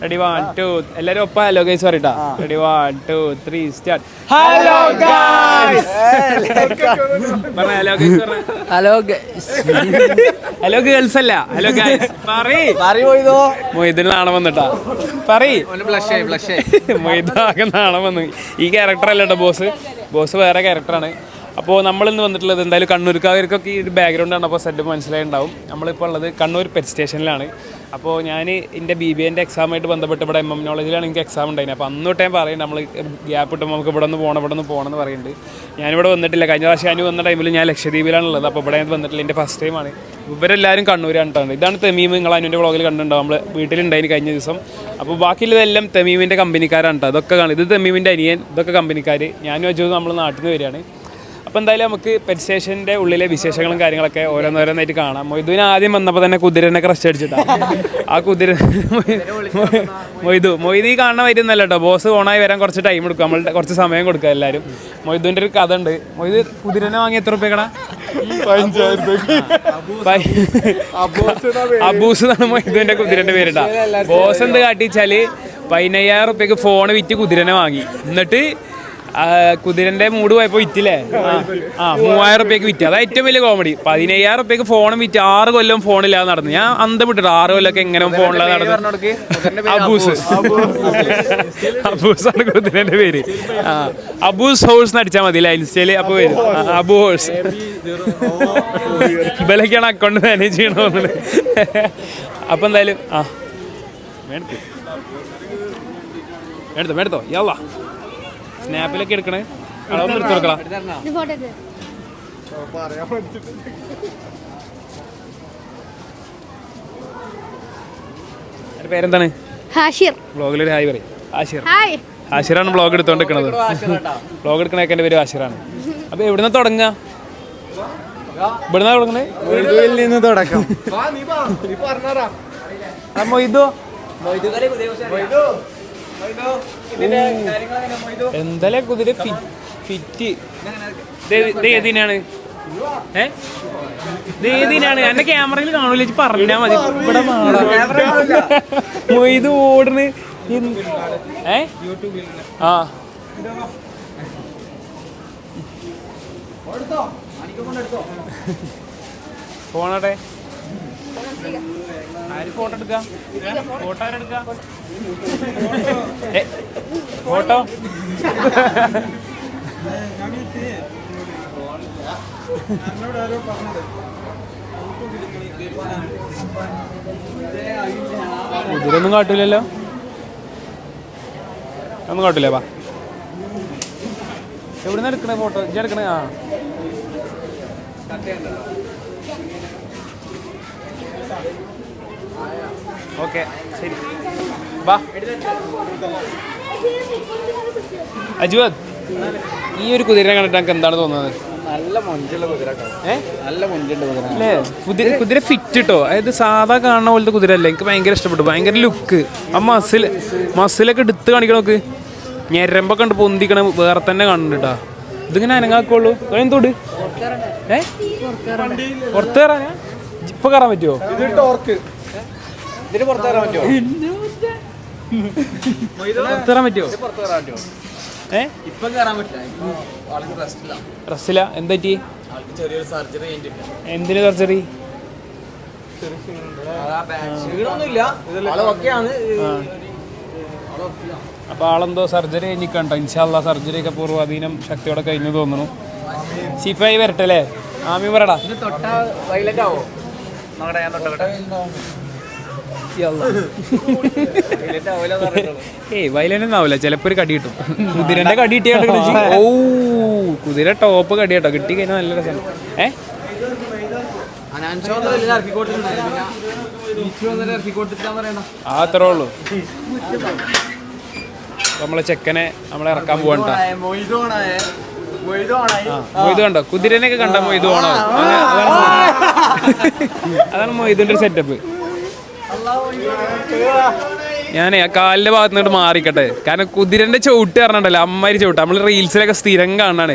Ready 1 2 എല്ലാരും ഒപ്പം hello guys പറയട്ടാ. Ready 1 2 3 start. Hello guys. പറഞ്ഞ ഹലോ ഗൈസ് പറഞ്ഞ. Hello guys. ഹലോ ഗേൾസ് അല്ല ഹലോ ഗൈസ് പറയോ. മൊയ്തിന് നാണം വന്നിട്ടാ പറയ്. മൊയ്താകെ നാണം വന്നു. ഈ ക്യാരക്ടർ അല്ല കേട്ടോ ബോസ് വേറെ ക്യാരക്ടറാണ്. അപ്പോൾ നമ്മളിന്ന് വന്നിട്ടുള്ളത് എന്തായാലും കണ്ണൂർക്കാർക്കൊക്കെ ഈ ഒരു ബാക്ക്ഗ്രൗണ്ട് കണ്ടപ്പോൾ സെറ്റപ്പ് മനസ്സിലായിട്ടുണ്ടാവും. നമ്മളിപ്പോൾ ഉള്ളത് കണ്ണൂർ പെറ്റ് സ്റ്റേഷനിലാണ്. അപ്പോൾ ഞാൻ എൻ്റെ BBAൻ്റെ എക്സാമായിട്ട് ബന്ധപ്പെട്ട് ഇവിടെ MM നോളജിലാണ് എനിക്ക് എക്സാം ഉണ്ടായിരുന്നു. അപ്പോൾ അന്ന് തൊട്ടേ പറയുന്നത് നമ്മൾ ഗ്യാപ്പ് ഇട്ടുമ്പോൾ നമുക്ക് ഇവിടെ നിന്ന് പോകണം എന്ന് പറയുന്നുണ്ട്. ഞാനിവിടെ വന്നിട്ടില്ല. കഴിഞ്ഞ പ്രാവശ്യം ഞാൻ വന്ന ടൈമിൽ ഞാൻ ലക്ഷദ്വീപിലാണുള്ളത്. അപ്പോൾ ഇവിടെ വന്നിട്ടില്ല. എൻ്റെ ഫസ്റ്റ് ടൈമാണ്. ഇവരെല്ലാവരും കണ്ണൂരാണ് കേട്ടോ. ഇതാണ് തെമീം. നിങ്ങൾ അനുവിൻ്റെ വ്ളോഗിൽ കണ്ടിട്ടുണ്ടാവും. നമ്മൾ വീട്ടിലുണ്ടായിരുന്നു കഴിഞ്ഞ ദിവസം. അപ്പോൾ ബാക്കിയുള്ളതെല്ലാം തെമീമിൻ്റെ കമ്പനിക്കാരാണ് കേട്ടോ. അതൊക്കെ കാണും. ഇത് തെമീമിൻ്റെ അനിയൻ, ഇതൊക്കെ കമ്പനിക്കാർ. ഞാനും അജു നമ്മൾ നാട്ടിൽ നിന്ന് വരികയാണ്. അപ്പോൾ എന്തായാലും നമുക്ക് പെറ്റ് സ്റ്റേഷൻ്റെ ഉള്ളിലെ വിശേഷങ്ങളും കാര്യങ്ങളൊക്കെ ഓരോന്നോരോന്നായിട്ട് കാണാം. മൊയ്തുവിന് ആദ്യം വന്നപ്പോൾ തന്നെ കുതിരനെ ക്രഷ് അടിച്ചിട്ടാണ്. ആ കുതിര മൊയ്തു ഈ കാണാൻ വരുന്നല്ല കേട്ടോ. ബോസ് ഓണായി വരാൻ കുറച്ച് ടൈം എടുക്കും. നമ്മൾ കുറച്ച് സമയം കൊടുക്കുക എല്ലാവരും. മൊയ്തുവിൻ്റെ ഒരു കഥ ഉണ്ട്. മൊയ്തു കുതിരനെ വാങ്ങി എത്ര റുപ്യക്കടാ? 15,000. അബൂസ് എന്നാണ് മൊയ്തുവിൻ്റെ കുതിരൻ്റെ പേരിട്ടാ. ബോസ് എന്ത് കാട്ടിച്ചാല് 15,000 റുപ്യക്ക് ഫോൺ വിറ്റ് കുതിരനെ വാങ്ങി. എന്നിട്ട് കുതിരന്റെ മൂട് പോയപ്പോ വിറ്റില്ലേ? 3,000 റുപ്യക്ക് വിറ്റ്. അതാ ഏറ്റവും വലിയ കോമഡി. 15,000 റുപ്യക്ക് ഫോണും വിറ്റ് 6 കൊല്ലം ഫോണില്ലാതെ നടന്നു. ഞാൻ അന്തം വിട്ടിട്ട് 6 കൊല്ലമൊക്കെ എങ്ങനെ ഫോണില്ലാതെ നടന്നു. അബൂസാണ് കുതിരന്റെ പേര്. അബൂസ് ഹോഴ്സ് അടിച്ചാൽ മതി ഇൻസ്റ്റയില്. അപ്പൊ വരും അബു ഹോഴ്സ്. ഇവലൊക്കെയാണ് അക്കൗണ്ട് മാനേജ് ചെയ്യണമെന്ന്. അപ്പൊ എന്തായാലും എടുത്തോ യാവാ. സ്നാപ്പിലൊക്കെ എടുക്കണേ. അളവ് എടുത്തു കൊടുക്കണം. എൻ്റെ പേരെന്താണ്? വ്ളോഗിലൊരു ഹായ് പറയും. ഹാഷിറാണ് വ്ളോഗ് എടുത്തോണ്ടിരിക്കണത്. വ്ളോഗ് എടുക്കണൊക്കെ എൻ്റെ പേര് ഹാഷിറാണ്. അപ്പൊ എവിടുന്ന തുടങ്ങുക? ഇവിടുന്ന തുടങ്ങണേ? നിന്ന് തുടക്കം. എന്തായാലും കുതിര ഫിറ്റ്. ഏതിനാണ് എന്റെ ക്യാമറയിൽ കാണൂല. പറഞ്ഞാ മതി. ഇവിടെ മൊയ്ത് ഓടുന്ന്. ഫോണോട്ടെ. ആര് ഫോട്ടോ എടുക്കാം? ഫോട്ടോ ആരെടുക്കാം? ഫോട്ടോ കുതിരൊന്നും കാട്ടൂലല്ലോ. ഒന്നും കാട്ടൂലേ? വാ. എവിടുന്ന് എടുക്കണേ ഫോട്ടോ? ഇജ്ജ് എടുക്കണേ? ഓക്കെ ശരി. വാ അജുവത്, ഈ ഒരു കുതിരനെ കണ്ടിട്ട് എനിക്ക് എന്താണ് തോന്നുന്നത്? നല്ല മൊഞ്ചുള്ള കുതിര. നല്ല മൊഞ്ചുണ്ട് കുതിര അല്ലേ? കുതിര ഫിറ്റ് കേട്ടോ. അതായത് സാധാ കാണുന്ന പോലത്തെ കുതിര അല്ല. എനിക്ക് ഭയങ്കര ഇഷ്ടപ്പെട്ടു. ഭയങ്കര ലുക്ക്. ആ മസിലൊക്കെ എടുത്ത് കാണിക്കണം. നോക്ക്, ഞരമ്പൊക്കെ ഉണ്ട് പൊന്തിക്കണ വേറെ തന്നെ കാണുന്നുണ്ട് കേട്ടോ. ഇതിങ്ങനെ അനങ്ങാക്കുള്ളൂ. എന്തോട് പുറത്ത് കയറാനാ? ഇപ്പൊ കയറാൻ പറ്റുമോ? പുറത്തേറാൻ പറ്റുമോ? റസ്റ്റില. എന്താ എന്തിന് സർജറി? അപ്പൊ ആളെന്തോ സർജറി കഴിഞ്ഞിക്കണ്ടോ. ഇൻഷാല്ലാ സർജറി ഒക്കെ പൂർവ്വാധീനം ശക്തിയോടെ കഴിഞ്ഞു തോന്നുന്നു. ഷിഫായി വരട്ടെ അല്ലേ? ആമി പറടാ. വയലൻ്റ് ആവില്ല. ചിലപ്പോ ഒരു കടി കിട്ടും. കുതിരന്റെ കടി കിട്ടിയാണ്ട്. ഓ, കുതിര ടോപ്പ് കടി കേട്ടോ. കിട്ടി കഴിഞ്ഞാൽ നല്ല രസം. അത്രേ ഉള്ളൂ. നമ്മളെ ചെക്കനെ നമ്മളെ ഇറക്കാൻ പോകണ്ട. മൊയ്തു കണ്ടോ? കുതിരനെയൊക്കെ കണ്ട മൊയ്തു ആണോ? അതാണ് മൊയ്തുന്റെ ഒരു സെറ്റപ്പ്. ഞാനേ ആ കാലിന്റെ ഭാഗത്ത് നിന്നിട്ട് മാറിക്കട്ടെ. കാരണം കുതിരന്റെ ചവിട്ട് പറഞ്ഞിട്ടല്ലോ അമ്മാരി ചവിട്ട്. നമ്മൾ റീൽസിലൊക്കെ സ്ഥിരം കാണാണ്.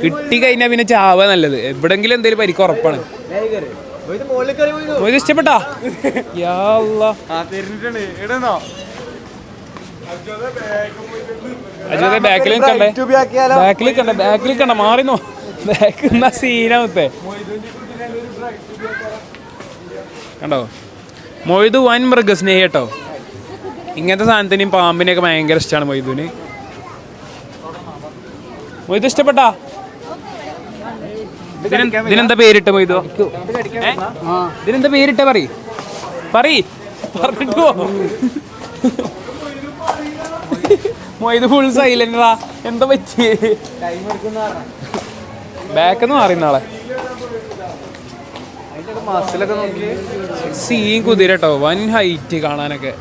കിട്ടി കഴിഞ്ഞാൽ പിന്നെ ചാവ നല്ലത്. എവിടെങ്കിലും എന്തെങ്കിലും പരിക്ക് ഉറപ്പാണ്. മൊയ്ത് ഇഷ്ടപ്പെട്ടാ? യാ അല്ലാഹ്. അജുവേ ബാക്കിൽ നിൽക്കണ്ടേ? ബാക്കിൽ നിൽക്കണ്ട, മാറിന്നോ. ബാക്ക് നിന്നാ സീനാവത്തെ. കണ്ടോ, മൊയ്തു വൻ മൃഗസ്നേഹി കേട്ടോ. ഇങ്ങനത്തെ സാധനത്തിനെയും പാമ്പിനെയൊക്കെ ഭയങ്കര ഇഷ്ടമാണ് മൊയ്തുവിന്. മൊയ്തു ഇഷ്ടപ്പെട്ടാ? ഇതിനെന്താ പേരിട്ട മൊയ്തു? ഇതിനെന്താ പേരിട്ട? പറഞ്ഞിട്ടോ. മൊയ്തു ഫുൾ സൈലന്റാ. എന്താ പറ്റി? ബാക്കെന്ന് മാറിയുന്ന ആളെ. സീൻ കുതിര കേട്ടോ, വൻ ഹൈറ്റ് കാണാനൊക്കെ.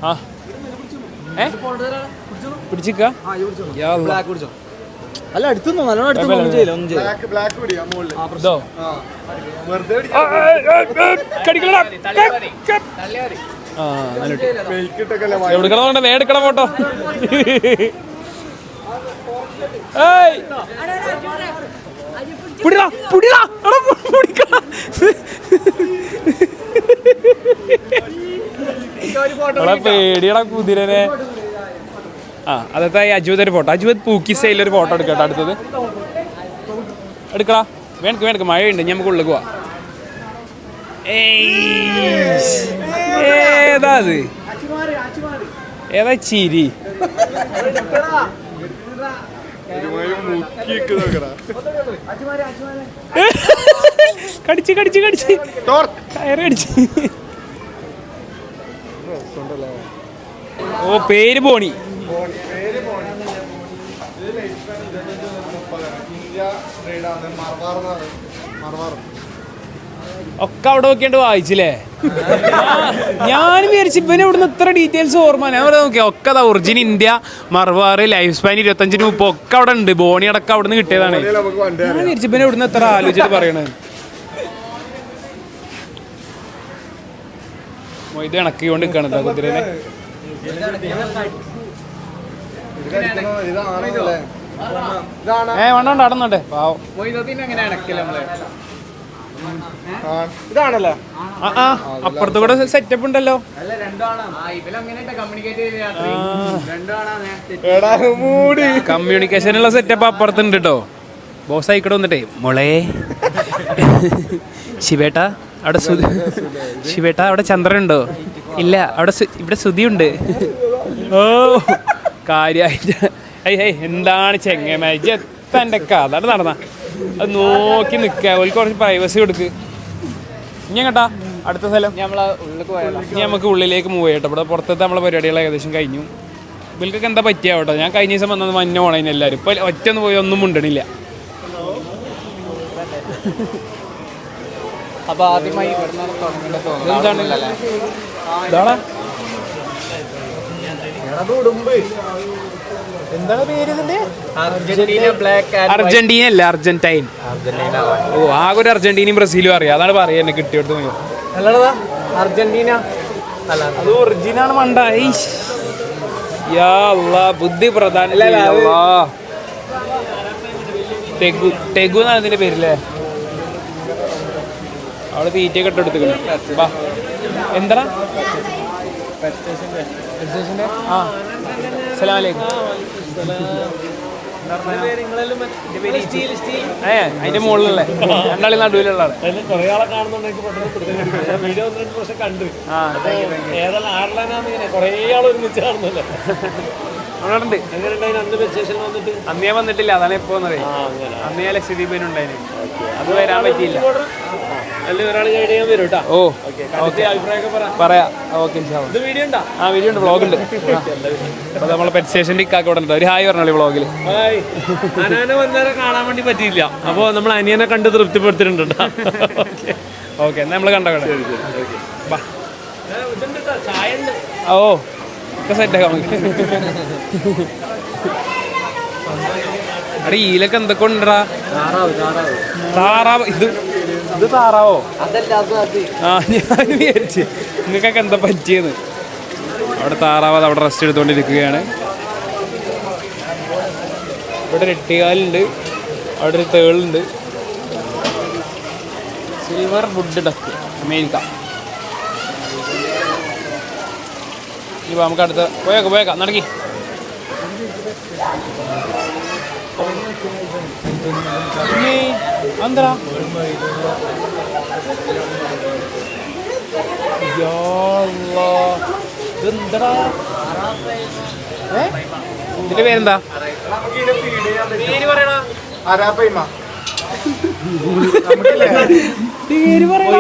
ആ പിടിച്ചിക്ക. അല്ല അടുത്തൊന്നും നല്ലോണം വേടെക്കണ ഫോട്ടോ. പേടിയടാ കുതിരനെ. ആ അതത്തെ അജുവത് ഒരു ഫോട്ടോ. അജുവത് പൂക്കി സ്റ്റൈലൊരു ഫോട്ടോ എടുക്കട്ടോ. അടുത്തത് എടുക്കടാ. വേണക്ക് മഴയുണ്ട്, നമുക്ക് ഉള്ളിൽ പോവാ. ഏതാ അത്? ഏതാ ചിരി? കടിച്ച് കയറി കടിച്ച്. ഓ പേര് ബോണി. ഒക്കെ അവിടെ നോക്കിയാണ്ട് വായിച്ചില്ലേ? ഞാൻ വിചാരിച്ചു ഇവന് ഇവിടുന്ന് ഇത്ര ഡീറ്റെയിൽസ് ഓർമ്മ. ഞാൻ ഇവിടെ നോക്കിയാ ഒക്കെ അതാ ഒറിജിൻ ഇന്ത്യ, മർവാർ, ലൈഫ് സ്പാൻ 25-ന് മുമ്പ് ഒക്കെ അവിടെ ഉണ്ട്. ബോണി അടക്കം അവിടെ നിന്ന് കിട്ടിയതാണ്. ഞാൻ വിചാരിച്ചു ഇവനെ ഇവിടുന്ന് എത്ര ആലോചിച്ചിട്ട് പറയണത്. ഇത് ഇണക്കിക്കൊണ്ട് നിൽക്കണം കുതിരനെ. വേണ്ട അടന്നോട്ടെ പാവം. ഇതാണല്ലോ. അപ്പുറത്ത് കൂടെ സെറ്റപ്പ് ഉണ്ടല്ലോ. കമ്മ്യൂണിക്കേഷനുള്ള സെറ്റപ്പ് അപ്പുറത്തുണ്ട് കേട്ടോ. ബോസ് ആയിക്കോട്ടെ വന്നിട്ടേ മോളെ ശിവേട്ടാ അവിടെ ശിവേട്ടാ അവിടെ ചന്ദ്രനുണ്ടോ? ഇല്ല അവിടെ ഇവിടെ ശ്രുതിയുണ്ട്. ഓ കാര്യമായിട്ട് എന്താണ് ചെങ്ങമാജി എത്തൻ്റെ കഥ നടന്ന അത് നോക്കി നിൽക്കുക. ഒരു കുറച്ച് പ്രൈവസി കൊടുക്ക്. ഇനി കേട്ടാ അടുത്ത സ്ഥലം ഇനി നമുക്ക് ഉള്ളിലേക്ക് മൂവ് ചെയ്യട്ടോ. ഇവിടെ പുറത്തത്തെ നമ്മളെ പരിപാടികൾ ഏകദേശം കഴിഞ്ഞു. ഇവൽക്കൊക്കെ എന്താ പറ്റിയ കേട്ടോ. ഞാൻ കഴിഞ്ഞ ദിവസം വന്നത് മഞ്ഞ ഓണതിന് എല്ലാവരും. ഇപ്പം ഒറ്റ ഒന്ന് പോയി ഒന്നും മുണ്ടണില്ല. അപ്പൊ ആദ്യമായി എന്താണ് പേര് ഇതിന്റെ? അർജന്റീന അല്ല അർജന്റൈൻ. ഓ ആകെ ഒരു അർജന്റീനയും ബ്രസീലും അറിയാം. അതാണ് പറയാ എന്നെ കിട്ടിയെടുത്ത്. അർജന്റീന അത് ഒറിജിനാണ് മണ്ട. ബുദ്ധി പ്രധാന. ടെഗു എന്നാണ് ഇതിന്റെ പേരില്ലേ? അവിടെ തീറ്റയൊക്കെ ഇട്ടെടുത്തിട്ടുണ്ട്. എന്താ ആ അസ്സലാമലൈക്കും. അതിന്റെ മുകളിലല്ലേ രണ്ടാളി നടുവിലുള്ള ആള്. അന്ന് ഞാൻ വന്നിട്ടില്ല, അതാണ് എപ്പോ അന്ന് ഞാൻ ലക്ഷദ്വീപിന് ഉണ്ടായിരുന്നു. അത് വരാൻ പറ്റിയില്ല. ഓ പറയാ. ഓക്കെ ആ വീഡിയോ ഉണ്ട്, വ്ളോഗ് ഉണ്ട്. അപ്പൊ നമ്മളെ പെറ്റ് സ്റ്റേഷൻ്റെ ഇക്കാക്ക് ഇവിടെ ഉണ്ട്. ഒരു ഹായ് പറഞ്ഞോളി വ്ളോഗിൽ. അനാനെ വന്നേരം കാണാൻ വേണ്ടി പറ്റിയില്ല. അപ്പോൾ നമ്മൾ അനിയനെ കണ്ട് തൃപ്തിപ്പെടുത്തിയിട്ടുണ്ട്. ഓക്കെ എന്നാ നമ്മൾ കണ്ടോ. ഓ ഒക്കെ സെറ്റാക്കാം നമുക്ക്. അവിടെ ഈലൊക്കെ എന്തൊക്കെ ഉണ്ടടാ? താറാവ്. ഇത് താറാവോ? ആ ഞാൻ വിചാരിച്ച് നിങ്ങൾക്കൊക്കെ എന്താ പറ്റിയെന്ന്. അവിടെ താറാവ് അത് അവിടെ റെസ്റ്റ് എടുത്തുകൊണ്ടിരിക്കുകയാണ്. ഇവിടെ ഒരു എട്ടുകാലുണ്ട്, അവിടെ ഒരു തേളുണ്ട്. Silver wood duck America. ഇനി നമുക്ക് അടുത്ത പോയേക്കാം നടക്കി. എന്താ ഇതെന്താ ഇതിന്റെ പേരെന്താ? പേര് പറയണ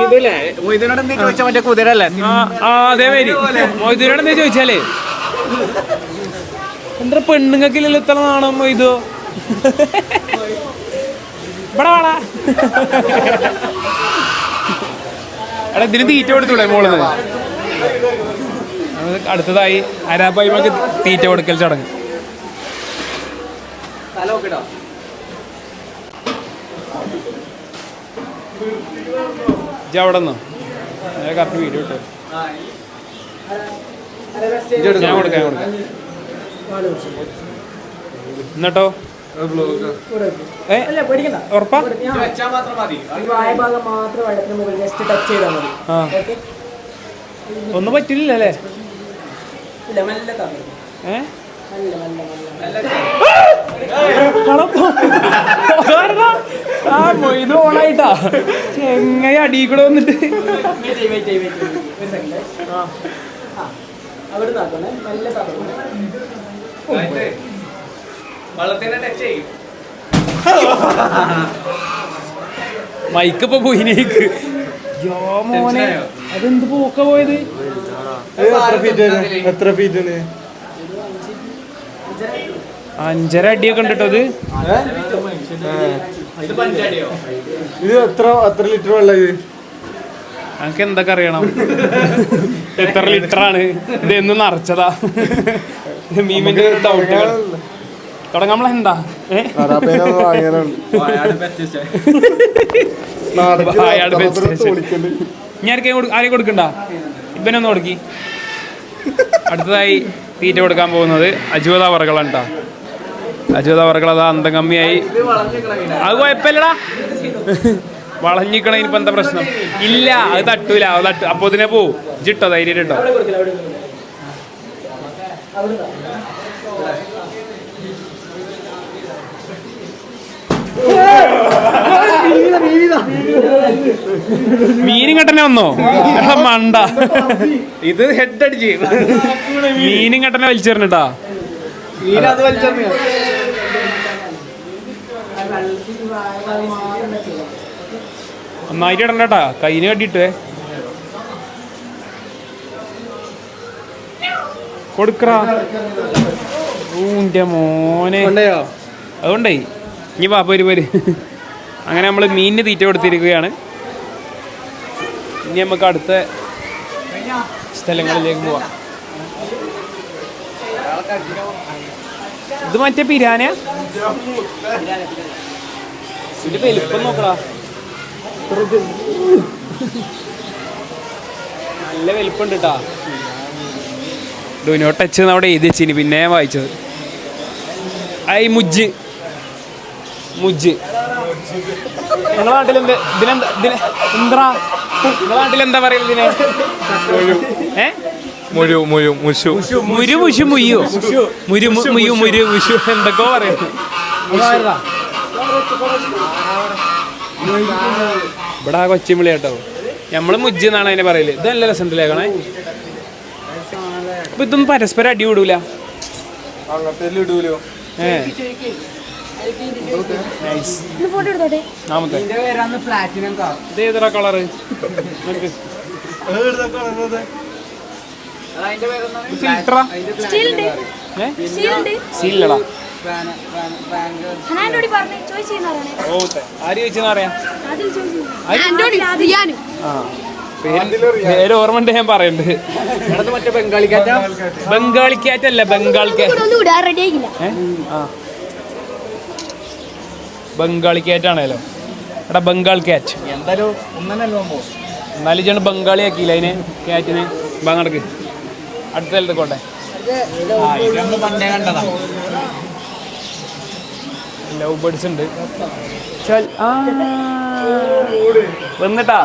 മൊയ്തീനോട് എന്താ ചോദിച്ചാൽ മറ്റേ കുതിരല്ലേ? അതേ പേര് മൊയ്തീനോട് എന്താ ചോദിച്ചാലേ എന്താ പെണ്ണുങ്ങൾക്കില്ലല്ലോ ഇത്ര നാണം മൊയ്തോ ഇവിടെ വേണ എടാ ഇതിന് തീറ്റ കൊടുത്തൂടെ മോളിന്ന്. അടുത്തതായി അരാപ്പായ്മക്ക് തീറ്റ കൊടുക്കൽ ചടങ്ങ്. അവിടെ നിന്നോ കറക്റ്റ് വീഡിയോ ഇട്ടോ. ഞാൻ കൊടുക്കാം എന്നിട്ടോ ഉറപ്പാ? ഒന്നും പറ്റില്ലല്ലേ? മൊയ്ത് ഓണായിട്ടാ ചെങ്ങ അടി കൂടെ വന്നിട്ട് മൈക്കിപ്പോ പോയിനേക്ക്. മോനെ അതെന്ത് പോക്ക പോയത്? എത്ര ഫീറ്റ്? 5.5 അടിയൊക്കെ ഉണ്ട് കേട്ടോ. ഇത് എത്ര ലിറ്റർ വെള്ളം? നമുക്ക് എന്തൊക്കെ അറിയണം? എത്ര ലിറ്ററാണ് ഇത് എന്ന് നിറച്ചതാ? മീമിന്റെ ഡൗട്ടുകൾ തുടങ്ങാൻ നമ്മളെന്താ ഞാൻ ആരെയും കൊടുക്കണ്ട, ഇവനൊന്ന് കൊടുക്കി. അടുത്തതായി തീറ്റ കൊടുക്കാൻ പോകുന്നത് അജുവത വറകളാണ് കേട്ടോ. അജുവത വറകൾ അതാ അന്തം കമ്മിയായി. അത് കുഴപ്പമില്ലടാ, വളഞ്ഞിക്കണ. ഇനിയിപ്പോ എന്താ പ്രശ്നം? ഇല്ല, അത് തട്ടൂല. അത് അപ്പൊ ഇതിനെ പോവും. ജിട്ടോ ധൈര്യം കേട്ടോ. മീനും കെട്ടനെ വന്നോ മണ്ട? ഇത് ഹെഡ് അടിച്ച് മീനും കെട്ടനെ വലിച്ചെറിഞ്ഞിട്ടാ. ഒന്നായിട്ട് ഇടണ്ടാ, കൈന് കട്ടിട്ടേ കൊടുക്കറാ. ഊന്റെ മോനെ അതുകൊണ്ടേ ഇനി പാപ്പ ഒരു അങ്ങനെ നമ്മൾ മീനിന് തീറ്റ കൊടുത്തിരിക്കുകയാണ്. ഇനി നമുക്ക് അടുത്ത സ്ഥലങ്ങളിലേക്ക് പോവാം. ഇത് മറ്റേ പിരാന ഇതിന്റെ വലിപ്പം നോക്കടാ, നല്ല വലിപ്പുണ്ട് കേട്ടാ. ഡുനോ ടച്ച് അവിടെ എഴുതി വെച്ചിനി, പിന്നെ വായിച്ചത്. ഐ മുജ്ജ് നിങ്ങളെ നാട്ടിലെന്ത് ഇതിനെന്താ എന്താ നിങ്ങളെ നാട്ടിലെന്താ പറയുന്നത് ഇതിനെ? എന്തൊക്കെ പറയുന്നു. ഇവിടെ കൊച്ചിമിളി കേട്ടോ. നമ്മള് മുജ്ജ് എന്നാണ് അതിനെ പറയല്. ഇത് നല്ല രസം ഉണ്ടല്ലേക്കണേ. അപ്പൊ ഇതൊന്നും പരസ്പരം അടി വിടൂല. ഇതേതാ കളറ്? ഫിൽട്ടറാ? സീലടാ. ഓ ആര് ചോദിച്ചെന്ന് പറയാം. പേര് ഓർമ്മ ഉണ്ട്, ഞാൻ പറയുന്നുണ്ട്. മറ്റേ ബംഗാളി കാറ്റല്ല, ബംഗാൾ ബംഗാളി കാറ്റാണല്ലോ. എടാ ബംഗാൾ കാറ്റ് എന്തായാലും എന്നാലും ചേട്ടൻ ബംഗാളി ആക്കിയില്ല അതിനെ, കാറ്റിനെ. നടക്ക് അടുത്ത സ്ഥലത്തേക്കോട്ടെ. ലവ് ബേർഡ്സ് ഉണ്ട്. വന്നിട്ടാ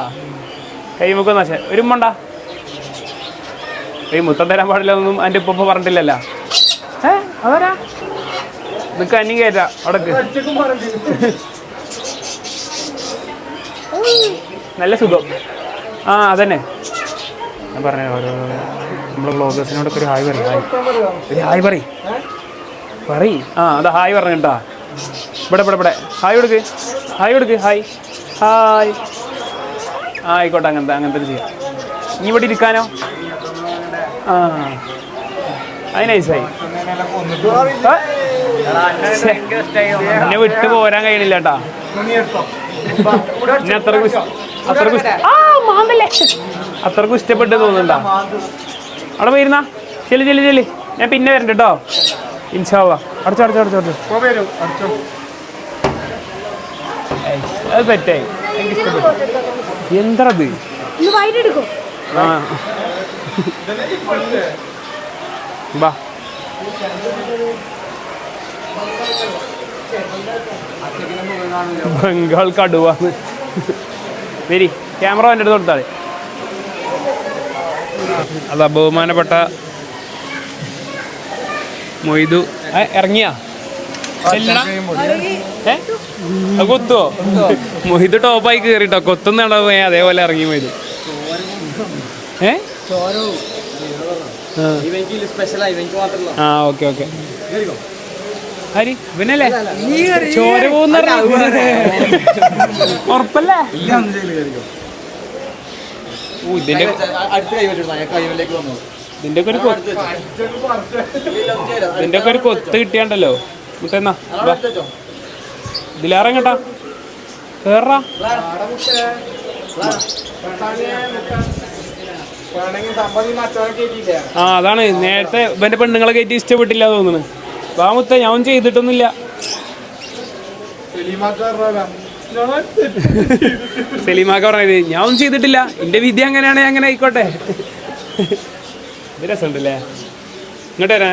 കൈമുക്കൊന്നും നശ ഒരു ഉമ്മണ്ടാ ഈ മുത്തം തരാൻ പാടില്ലെന്നൊന്നും എൻ്റെ ഉപ്പ പറഞ്ഞിട്ടില്ലല്ലോ. അതാരാ നിനക്ക് അന്യം കയറ്റാ അവിടക്ക്. നല്ല സുഖം. അതന്നെ ഞാൻ പറഞ്ഞ ഓരോ നമ്മളെ വ്ളോഗേഴ്സിനോടൊക്കെ ഒരു ഹായ് പറയും. ഒരു ഹായ് പറയ്. അതാ ഹായ് പറഞ്ഞു കേട്ടാ. ഇവിടെ ഹായ് കൊടുക്ക്. ഹായ് ആയിക്കോട്ടെ. അങ്ങനത്തെ ചെയ്യാം. ഇനി ഇവിടെ ഇരിക്കാനോ? അത് നൈസായി. എന്നെ വിട്ട് പോരാൻ കഴിയണില്ല കേട്ടാ. അത്രക്കും ഇഷ്ടപ്പെട്ട് തോന്നുന്നുണ്ടാ. അവിടെ പോയിരുന്നാ ചെല്ലി ഞാൻ പിന്നെ വരണ്ട കേട്ടോ. ഇൻഷാ അല്ലാ. അടച്ചോ. അത് തെറ്റായി. എനിക്ക് ഇഷ്ടപ്പെട്ടു. എന്തത്? ബാ ബംഗാൾ കടുവാന്ന് വരി. ക്യാമറ എൻ്റെ അടുത്ത് കൊടുത്താളെ. അതാ ബഹുമാനപ്പെട്ട മൊയ്തു ഇറങ്ങിയാ കൊത്തുവോ? മൊയ്തു ടോപ്പായി കയറിട്ടോ. കൊത്തുന്നാണോ അതേപോലെ ഇറങ്ങി മൊയ്തു. ഓക്കെ ഹരി ഇവനല്ലേ ചോര പോകുന്ന ഉറപ്പല്ലേ? ഇതിന്റെ ഒക്കെ ഒരു കൊത്ത് കിട്ടിയാണ്ടല്ലോ. മുട്ടെന്നാ ഇതിലേറങ്ങട്ടാ കേറാ. അതാണ് നേരത്തെ ഇവന്റെ പെണ്ണുങ്ങളെ കയറ്റി ഇഷ്ടപ്പെട്ടില്ല തോന്നുന്നു. വാമുത്ത ഞാൻ ചെയ്തിട്ടൊന്നുമില്ല. സലീമാക്ക പറഞ്ഞത് ഞാൻ ഒന്നും ചെയ്തിട്ടില്ല, എന്റെ വിധി അങ്ങനെയാണെ അങ്ങനെ ആയിക്കോട്ടെ. ഇത് രസമുണ്ടല്ലേ? ഇങ്ങോട്ട് വരാ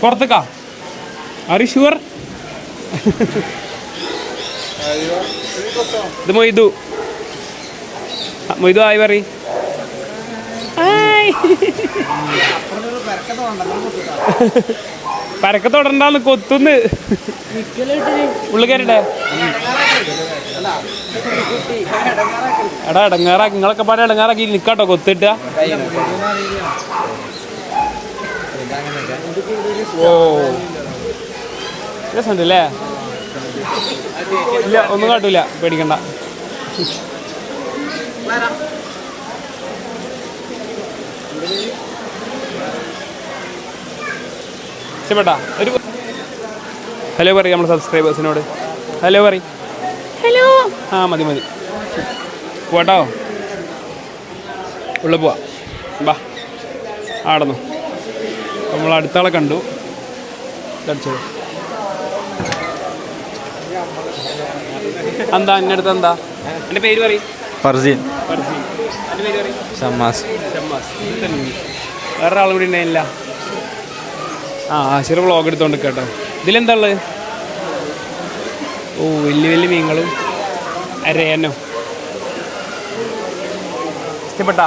പുറത്തേക്കാ. Are you sure? ഇത് മൊയ്തു ആയി പറ. പരക്കത്തോടണ്ടാന്ന് കൊത്തുന്ന്. ഉള്ളു കയറട്ടെ. എടാ ഇടങ്ങാറാക്കി നിങ്ങളൊക്കെ പാടെ ഇടങ്ങാറാക്കി നിക്കാട്ടോ. കൊത്തിട്ട രസമുണ്ടല്ലേ? ഇല്ല ഒന്നും കാട്ടൂല, പേടിക്കണ്ട. ഇഷ്ടപ്പെട്ടാ? ഒരു ഹലോ പറയും നമ്മുടെ സബ്സ്ക്രൈബേഴ്സിനോട്. ഹലോ പറയും. ഹലോ. മതി പോട്ടോ. ഉള്ള പോവാ. ബാ ആടന്നു. നമ്മൾ അടുത്താളെ കണ്ടു. അടിച്ചോളൂ. എന്താ എൻ്റെ അടുത്ത് എന്താ? എൻ്റെ പേര് പറയും. ഫർസീൻ. എൻ്റെ പേര് പറയും. ഷമ്മാസ്. വേറെ ആളും കൂടി ഉണ്ടായില്ല. ആശിർ വ്ളോഗ് എടുത്തോണ്ട് കേട്ടോ. ഇതിലെന്താ ഉള്ളത്? വലിയ മീനുകളും അരയനോ. ഇഷ്ടപ്പെട്ടാ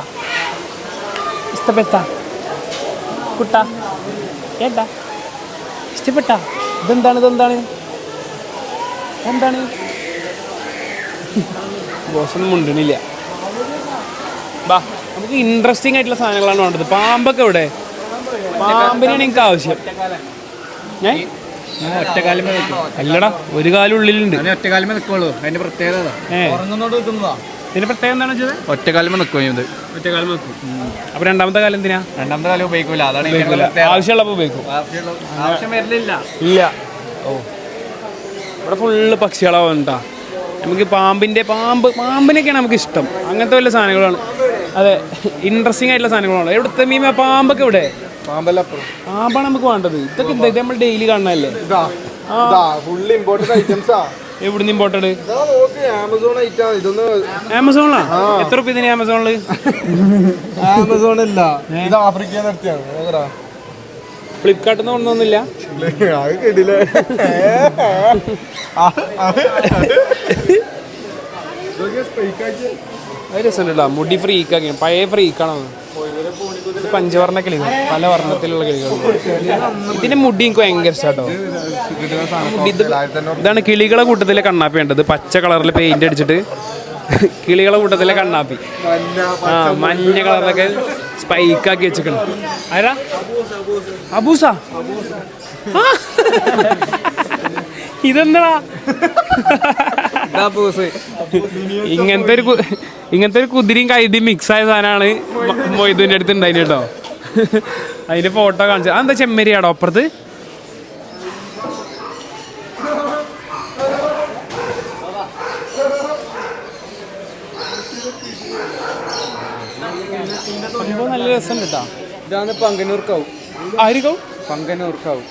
കുട്ടാ? ഏട്ടാ ഇഷ്ടപ്പെട്ടാ? ഇതെന്താണ്? ബോസൊന്നും മുണ്ടണില്ല. ബാ നമുക്ക് ഇൻട്രസ്റ്റിംഗ് ആയിട്ടുള്ള സാധനങ്ങളാണ് വേണ്ടത്. പാമ്പൊക്കെ ഇവിടെ. പാമ്പിനാണ് എനിക്ക് ആവശ്യം. അല്ലടാ, ഒരു കാലം ഉള്ളിലുണ്ട്. ഒറ്റക്കാലമേ നിൽക്കുള്ളൂ. അതിന്റെ പ്രത്യേകത ഇതിന്റെ പ്രത്യേകത എന്താണെന്ന് വെച്ചത്? ഒറ്റക്കാലമേ നിൽക്കും. ഒറ്റക്കാലം നിൽക്കും. അപ്പൊ രണ്ടാമത്തെ കാലം എന്തിനാ? രണ്ടാമത്തെ കാലം ഉപയോഗിക്കൂല. അതാണ് ആവശ്യമുള്ളപ്പോ ഉപയോഗിക്കും. ആവശ്യം വരില്ല. ഇല്ല. ഇവിടെ ഫുള്ള് പക്ഷികളാവുന്നുണ്ടാ. നമുക്ക് പാമ്പിനൊക്കെയാണ് നമുക്ക് ഇഷ്ടം. അങ്ങനത്തെ വല്ല സാധനങ്ങളാണ്. അതെ, ഇൻട്രസ്റ്റിംഗ് ആയിട്ടുള്ള സാധനങ്ങളാണ്. എവിടുത്തെ മീൻ പാമ്പൊക്കെ ഇവിടെ. പാമ്പാണ് നമുക്ക് വേണ്ടത്. ഇതൊക്കെ എന്താ? ഇത് നമ്മൾ ഡെയിലി കാണണല്ലേ? എവിടുന്ന് ഇമ്പോർട്ടഡ്? ആമസോണിലാ? എത്ര രൂപ ഇതിന് ആമസോണില്? ആമസോണല്ല, ഇത് ആഫ്രിക്കയിൽ നിർത്തിയാണ്. ഫ്ലിപ്കാർട്ടിൽ നിന്ന് കൊണ്ടൊന്നുമില്ല. അത് രസമുണ്ട് കേട്ടോ. മുടി ഫ്രീക്കാക്കി പഴയ ഫ്രീക്കാണോ പഞ്ചവർണ്ണ കിളികൾ, പല വർണ്ണത്തിലുള്ള കിളികൾ. ഇതിന്റെ മുടി എനിക്ക് ഭയങ്കര ഇഷ്ടം കേട്ടോ. ഇതാണ് കിളികളെ കൂട്ടത്തിലെ കണ്ണാപ്പി വേണ്ടത്. പച്ച കളറിൽ പെയിന്റ് അടിച്ചിട്ട് കിളികളെ കൂട്ടത്തിലെ കണ്ണാപ്പി. മഞ്ഞ കളറിലൊക്കെ സ്പൈക്കാക്കി വെച്ചിക്കണം. ആരാ? അബൂസ. ഇതെന്താ ഇങ്ങനത്തെ ഒരു കുതിരയും കൈതിയും മിക്സ് ആയ സാധനമാണ് മൊയ്തുവിൻ്റെ അടുത്ത് ഉണ്ടായിന് കേട്ടോ. അതിന്റെ ഫോട്ടോ കാണിച്ചു. അതെന്താ ചെമ്മരിയാടോ അപ്പുറത്ത്? നല്ല രസം കേട്ടോ. ഇതാണ് പങ്കനൂർ കാവ്. ആയിരിക്കും പങ്കനൂർ കാവ്.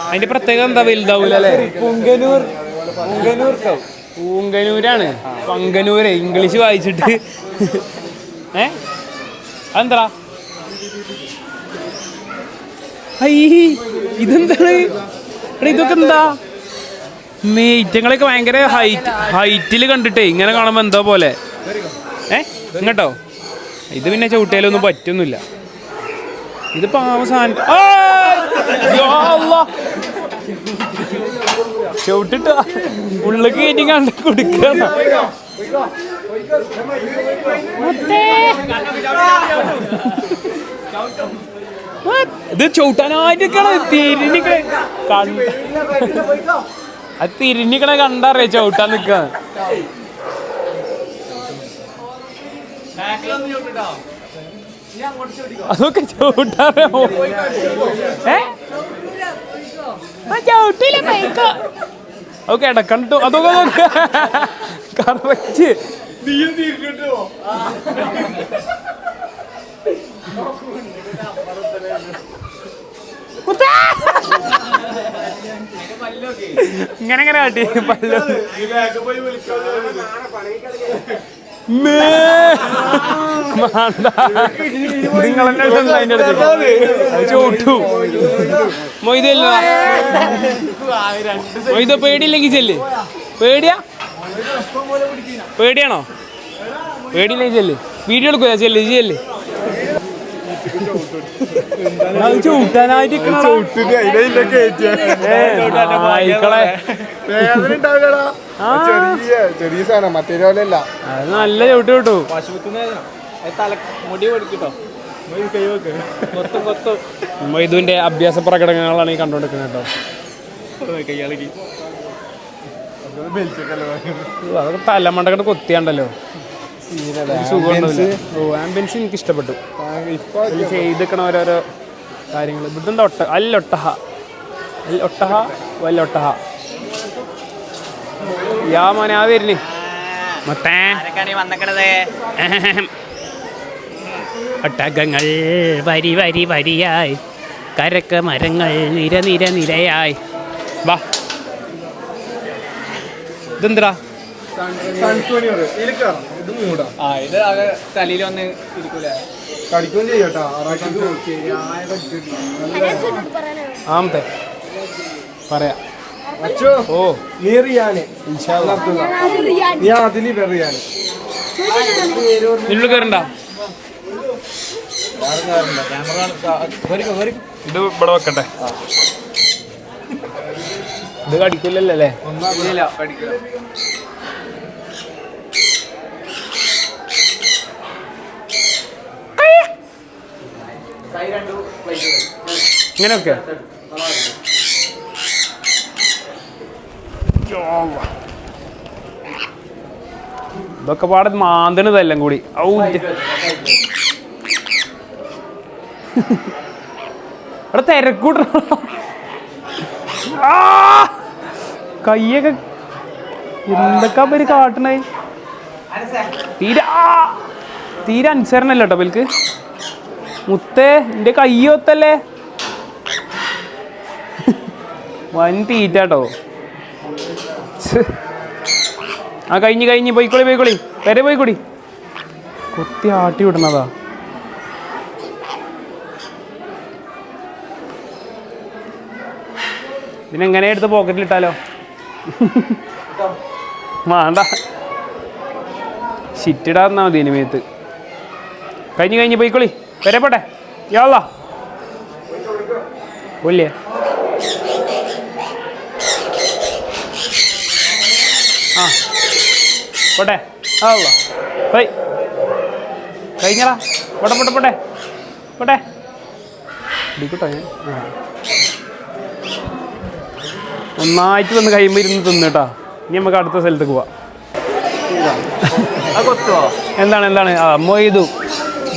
അതിന്റെ പ്രത്യേകത എന്താ? വലുതാവൂല അല്ലേ? പുങ്കനൂർ കാവ്. പൂങ്കനൂരാണ്. പങ്കനൂര് ഇംഗ്ലീഷ് വായിച്ചിട്ട് അതെന്താ? ഇതെന്താണ്? ഇതൊക്കെ എന്താ? മേറ്റങ്ങളൊക്കെ ഭയങ്കര ഹൈറ്റിൽ കണ്ടിട്ടേ ഇങ്ങനെ കാണുമ്പോ എന്തോ പോലെ. ഇങ്ങട്ടോ ഇത് പിന്നെ ചവിട്ടിയാലൊന്നും പറ്റൊന്നുമില്ല. ഇത് പാവ സാധനം. ചവിട്ടിട്ട ഉള്ളിൽ കയറ്റി കണ്ട് കൊടുക്കുക. ഇത് ചവിട്ടാനായിട്ടാണ് തിരിഞ്ഞിക്കണേ. അത് തിരിഞ്ഞിക്കണ കണ്ടറിയ ചവിട്ടാൻ നിക്ക. അതൊക്കെ ചവിട്ടാറിയോ? ഓക്കെ ഇടക്കണ്ടു. അതൊക്കെ കറക്റ്റ്. ഇങ്ങനെ കാട്ടി പല്ലോ നിങ്ങളെന്നെ ചോട്ടു മൊയ്തല്ല. മൊയ്ത പേടിയില്ലെങ്കിൽ ചെല്ല്. പേടിയാണോ? പേടിയില്ലെങ്കിൽ ചെല്ല്. വീഡിയോ എടുക്കൂല. ചെല്ല് ചെല്ല്. ചൂട്ടാനായിട്ട് ചെറിയ സാധനം മറ്റേ പോലെയല്ല. അത് നല്ല ചവിട്ട് കിട്ടു. മുടി പഠിക്കട്ടോ. മൊയ്തുവിന്റെ അഭ്യാസ പ്രകടനങ്ങളാണ് ഈ കണ്ടോണ്ടിരിക്കുന്നത് കേട്ടോ. അതൊക്കെ തലമണ്ടකට കൊത്തിയാണ്ടല്ലോ. ആംബിയൻസ് എനിക്ക് ഇഷ്ടപ്പെട്ടു. ചെയ്തിക്കണ ഓരോരോ കാര്യങ്ങൾ. ഇവിടുത്തെ വല്ലൊട്ടഹ യാ മോനെ ആ വരുന്നേ മൊത്തേ ഒട്ടകങ്ങൾ വരി വരി വരിയായി, കരക്ക മരങ്ങൾ നിര നിര നിരയായി. വാ ഇതെന്താ? ഇത് ആകെ തലയിൽ വന്ന് ഇരിക്കൂലേ? കടിക്കുകയും ചെയ്യട്ടോ. ആമത്തെ പറയാ. ഓ നീ റിയാന് നീ അതില് റിയാന് നിന്നോട് കയറണ്ട. ഇത് ഇവിടെ വെക്കട്ടെ. ഇത് കടിക്കില്ലല്ലോ അല്ലേ? ഇങ്ങനെയൊക്കെ ഇതൊക്കെ പാടെ മാന്തണതെല്ലാം കൂടി. അവിടെ തിരക്കൂട്ട കയ്യൊക്കെ എന്തൊക്കെ പേര് കാട്ടണേ. തീരെ അനുസരണല്ലോ കേട്ടോ പേർക്ക്. മുത്തേ എന്റെ കയ്യൊത്തല്ലേ. വൻ തീറ്റാട്ടോ. ആ കഴിഞ്ഞ് പോയിക്കോളി വരെ പോയിക്കോടി. കൊത്തി ആട്ടി വിടണതാ. ഇതിനെങ്ങനെ എടുത്ത് പോക്കറ്റിലിട്ടാലോ? വേണ്ട ഷിറ്റിടാന്നാ മതി ഇനിമേത്ത്. കഴിഞ്ഞ് പോയിക്കോളി. വരെ പോട്ടെ. യാളാ പോലേ. ആ പോട്ടെ. ആളോ പോയി കഴിഞ്ഞടാ. പോട്ടെ ഇടിക്കോട്ടെ. നന്നായിട്ട് വന്ന് കഴിയുമ്പോൾ ഇരുന്ന് തിന്നിട്ടാ. ഇനി നമുക്ക് അടുത്ത സ്ഥലത്തേക്ക് പോവാം. എന്താണ് മൊയ്തു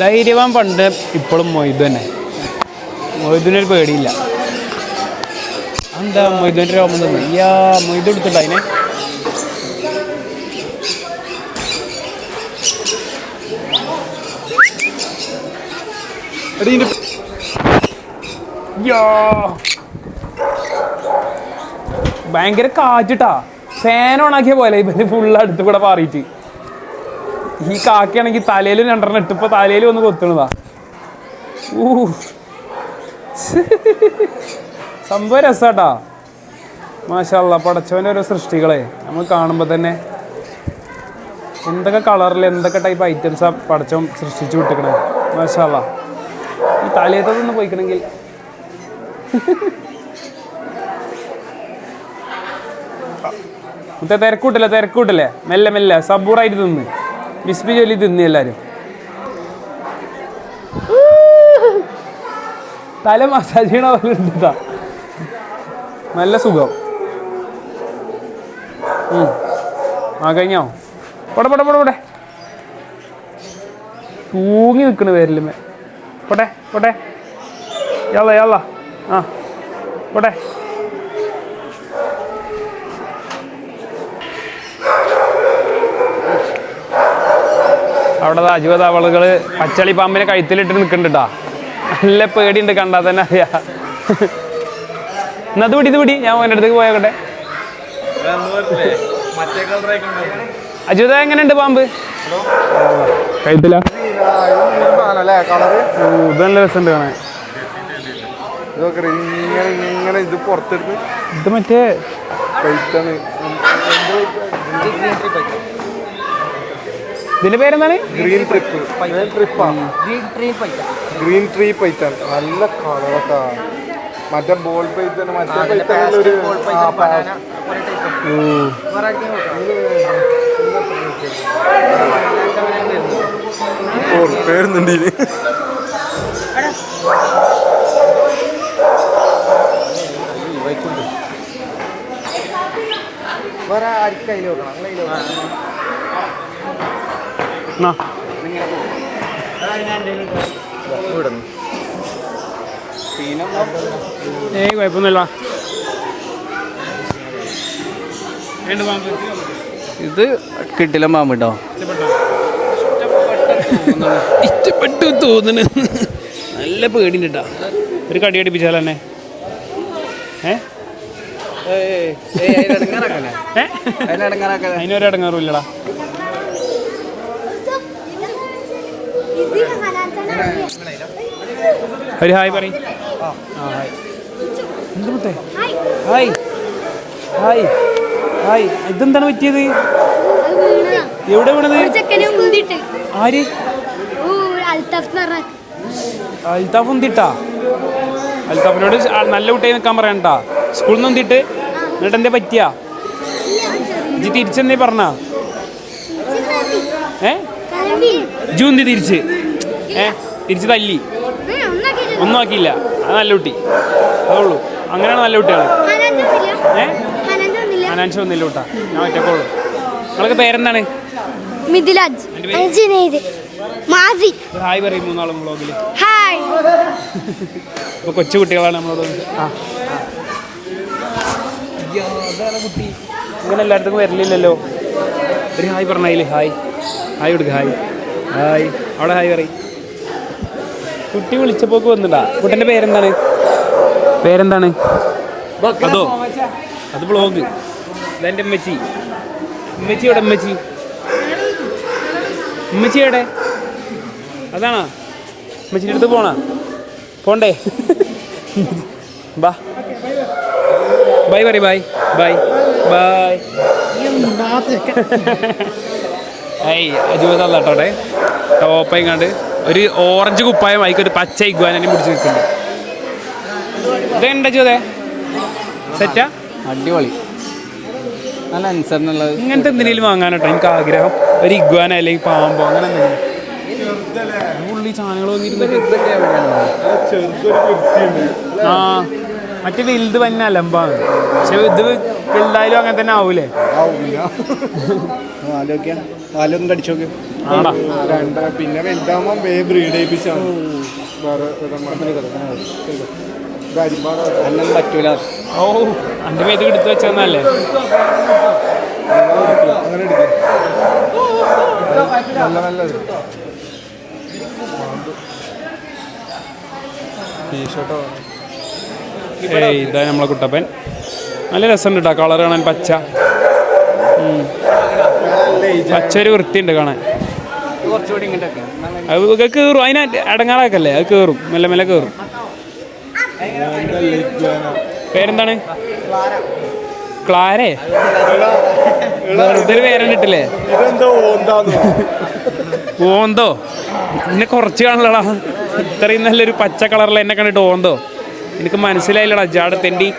ധൈര്യവാൻ. പണ്ട് ഇപ്പോഴും മൊയ്തു തന്നെ. മൊയ്തുവിനൊരു പേടിയില്ല. എന്താ മൊയ്തുവിൻ്റെ രോമം തന്നെ. മൊയ്തു എടുത്തിട്ടോ അതിനെ. ഭയങ്കര കാറ്റിട്ടാ. ഫാൻ ഓണാക്കിയ പോലെ ഇവന് ഫുള്ള് അടുത്ത് കൂടെ പാറിയിട്ട്. ഈ കാക്കയാണെങ്കിൽ തലയിൽ 2 ഇട്ട് ഇപ്പോൾ തലയിൽ വന്ന് കൊത്തുന്നതാ. സംഭവം രസാട്ടാ. മാഷാ അല്ലാഹ്. പടച്ചവൻ്റെ ഓരോ സൃഷ്ടികളെ നമ്മൾ കാണുമ്പോൾ തന്നെ എന്തൊക്കെ കളറിൽ എന്തൊക്കെ ടൈപ്പ് ഐറ്റംസാണ് പടച്ചവൻ സൃഷ്ടിച്ചു വിട്ടിക്കണേ. മാഷാ അല്ലാഹ്. ഈ തലയത്തൊന്ന് പോയിക്കണമെങ്കിൽ തിരക്കൂട്ടില്ലേ. മെല്ലെ സബൂറായിട്ട് തിന്ന് ബിസ്മി ചൊല്ലി തിന്ന് എല്ലാവരും. തല മസാജ് ചെയ്യണ പോലെ ഉണ്ട്. നല്ല സുഖം. കഴിഞ്ഞോ? പോട്ടെ തൂങ്ങി നിൽക്കണ പേരിലുമേ. പോട്ടെ യാള ആ പോട്ടെ. അവിടെ അജുവതാവളുകൾ പച്ചളി പാമ്പിനെ കഴുത്തിലിട്ട് നിൽക്കുന്നുണ്ടാ. നല്ല പേടിയുണ്ട്, കണ്ടാൽ തന്നെ അറിയാ. എന്നത് പിടി ഞാൻ എൻ്റെ അടുത്തേക്ക് പോയോട്ടെ. അജുത എങ്ങനെയുണ്ട് പാമ്പ്? കഴുത്തില ഇത് നല്ല രസമുണ്ട് കാണാൻ. ഇത് മറ്റേ ഇതിന്റെ പേരെന്താണ്? Green tree Python. നല്ല കളറൊക്കെ. മറ്റേ ബോൾ പൈത്തൺ. പേരുന്നുണ്ട് ഇനി. വേറെ ആർക്കും അതിൽ വെക്കണം. ഏയ് കുഴപ്പമൊന്നുമില്ല. ഇത് കിട്ടില്ല പാമ്പ് കേട്ടോ. ഇഷ്ടപ്പെട്ടു തോന്നുന്നു. നല്ല പേടിയുണ്ട് കേട്ടോ. ഒരു കടി അടിപ്പിച്ചാൽ തന്നെ. അതിനൊരു ഇടങ്ങാറുമില്ലടാ. ഒരു ഹായ് പറയും. എന്ത് മുത്തേ? Hi hi hi. ഇതെന്താണ് പറ്റിയത്? എവിടെ വീണത്? ആര്? അൽത്താഫ് ഉന്തിട്ടാ? അൽത്താഫിനോട് നല്ല കുട്ടിയായി നിൽക്കാൻ പറയണ്ടാ. സ്കൂളിൽ നിന്ന് ഉന്തിട്ട് എന്നിട്ട് എന്താ പറ്റിയാ? ഇജ്ജ് തിരിച്ചെന്തേ പറഞ്ഞാ? ജൂന്തി തിരിച്ച് തിരിച്ച് തല്ലി ഒന്നും ആക്കിയില്ല. അത് നല്ല കുട്ടി, അതുള്ളൂ. അങ്ങനെയാണ് നല്ല കുട്ടികൾ. അനാൻഷ ഒന്നില്ല കൂട്ടാ. ഞാൻ ഒറ്റക്കോളൂ. നിങ്ങളൊക്കെ പേരെന്താണ്? ഹായ് പറയും മൂന്നാളും വ്ളോഗിൽ. ഇപ്പൊ കൊച്ചു കുട്ടികളാണ് നമ്മളോട്. കുട്ടി ഇങ്ങനെ എല്ലായിടത്തും വരലില്ലല്ലോ. ഒരു ഹായ് പറഞ്ഞതിൽ ഹായ് ഹായ് കൊടുക്കുക. Hi hi. അവിടെ ഹായ് പറയും. കുട്ടി വിളിച്ചപ്പോക്ക് വന്നിട്ടാ. കുട്ടൻ്റെ പേരെന്താണ്? അതോ അത് വ്ളോഗ്. ഇതെൻ്റെ ഉമ്മച്ചി. ഉമ്മച്ചിയുടെ ഉമ്മച്ചിയുടെ അതാണോ? ഉമ്മച്ചിൻ്റെ അടുത്ത് പോണ്ടേ? ബൈ പറയും. ബൈ. ഏയ് അജൂതല്ലോട്ടെ ടോപ്പയിങ്ങാണ്ട് ഒരു ഓറഞ്ച് കുപ്പായം വായിക്കൊരു പച്ച ഇഗ്വാനെ പിടിച്ച് നിൽക്കുന്നുണ്ട്. ഇതെന്താ ചോദേ സെറ്റാ? അടിപൊളി, നല്ല അനുസരണുള്ളത്. ഇങ്ങനത്തെ എന്തെങ്കിലും വാങ്ങാനോട്ടോ എനിക്ക് ആഗ്രഹം. ഒരു ഇഗ്വാന അല്ലെങ്കിൽ പാമ്പോ അങ്ങനെ എന്തെങ്കിലും ഉള്ളി സാധനങ്ങൾ വന്നിരുന്നിട്ട്. ആ മറ്റേ വലുത് തന്നെ അലമ്പാണ്. പക്ഷെ ഇത് വലുതായാലും അങ്ങനെ തന്നെ ആവൂലേ? ആടാ പിന്നെ വലുതാകുമ്പോൾ ബ്രീഡ് ചെയ്യിപ്പിച്ചാണ്. പറ്റൂല. ഓ എൻ്റെ പേര് എടുത്ത് വെച്ചല്ലേ? അങ്ങനെ എടുക്കും. നല്ല നല്ലത് ടീഷർട്ടോ. ഏയ് ഇതാ നമ്മളെ കുട്ടപ്പൻ. നല്ല രസമുണ്ട് കേട്ടോ കളർ കാണാൻ. പച്ച പച്ച ഒരു വൃത്തിയുണ്ട് കാണാൻ. കുറച്ചുകൂടി ഇങ്ങോട്ടൊക്കെ അത് കയറും, അതിനെ അടങ്ങാറാക്കല്ലേ? അത് കയറും, മെല്ലെ മെല്ലെ കയറും. പേരെന്താണ്? ക്ലാരേ? വെറുതെ പേരെ കിട്ടില്ലേ? ഓന്തോ? എന്നെ കുറച്ച് കാണലടാ. ഇത്രയും നല്ലൊരു പച്ച കളറിൽ എന്നെ കണ്ടിട്ട് ഓന്തോ? എനിക്ക് മനസ്സിലായില്ലടാ. ജാട തെണ്ടി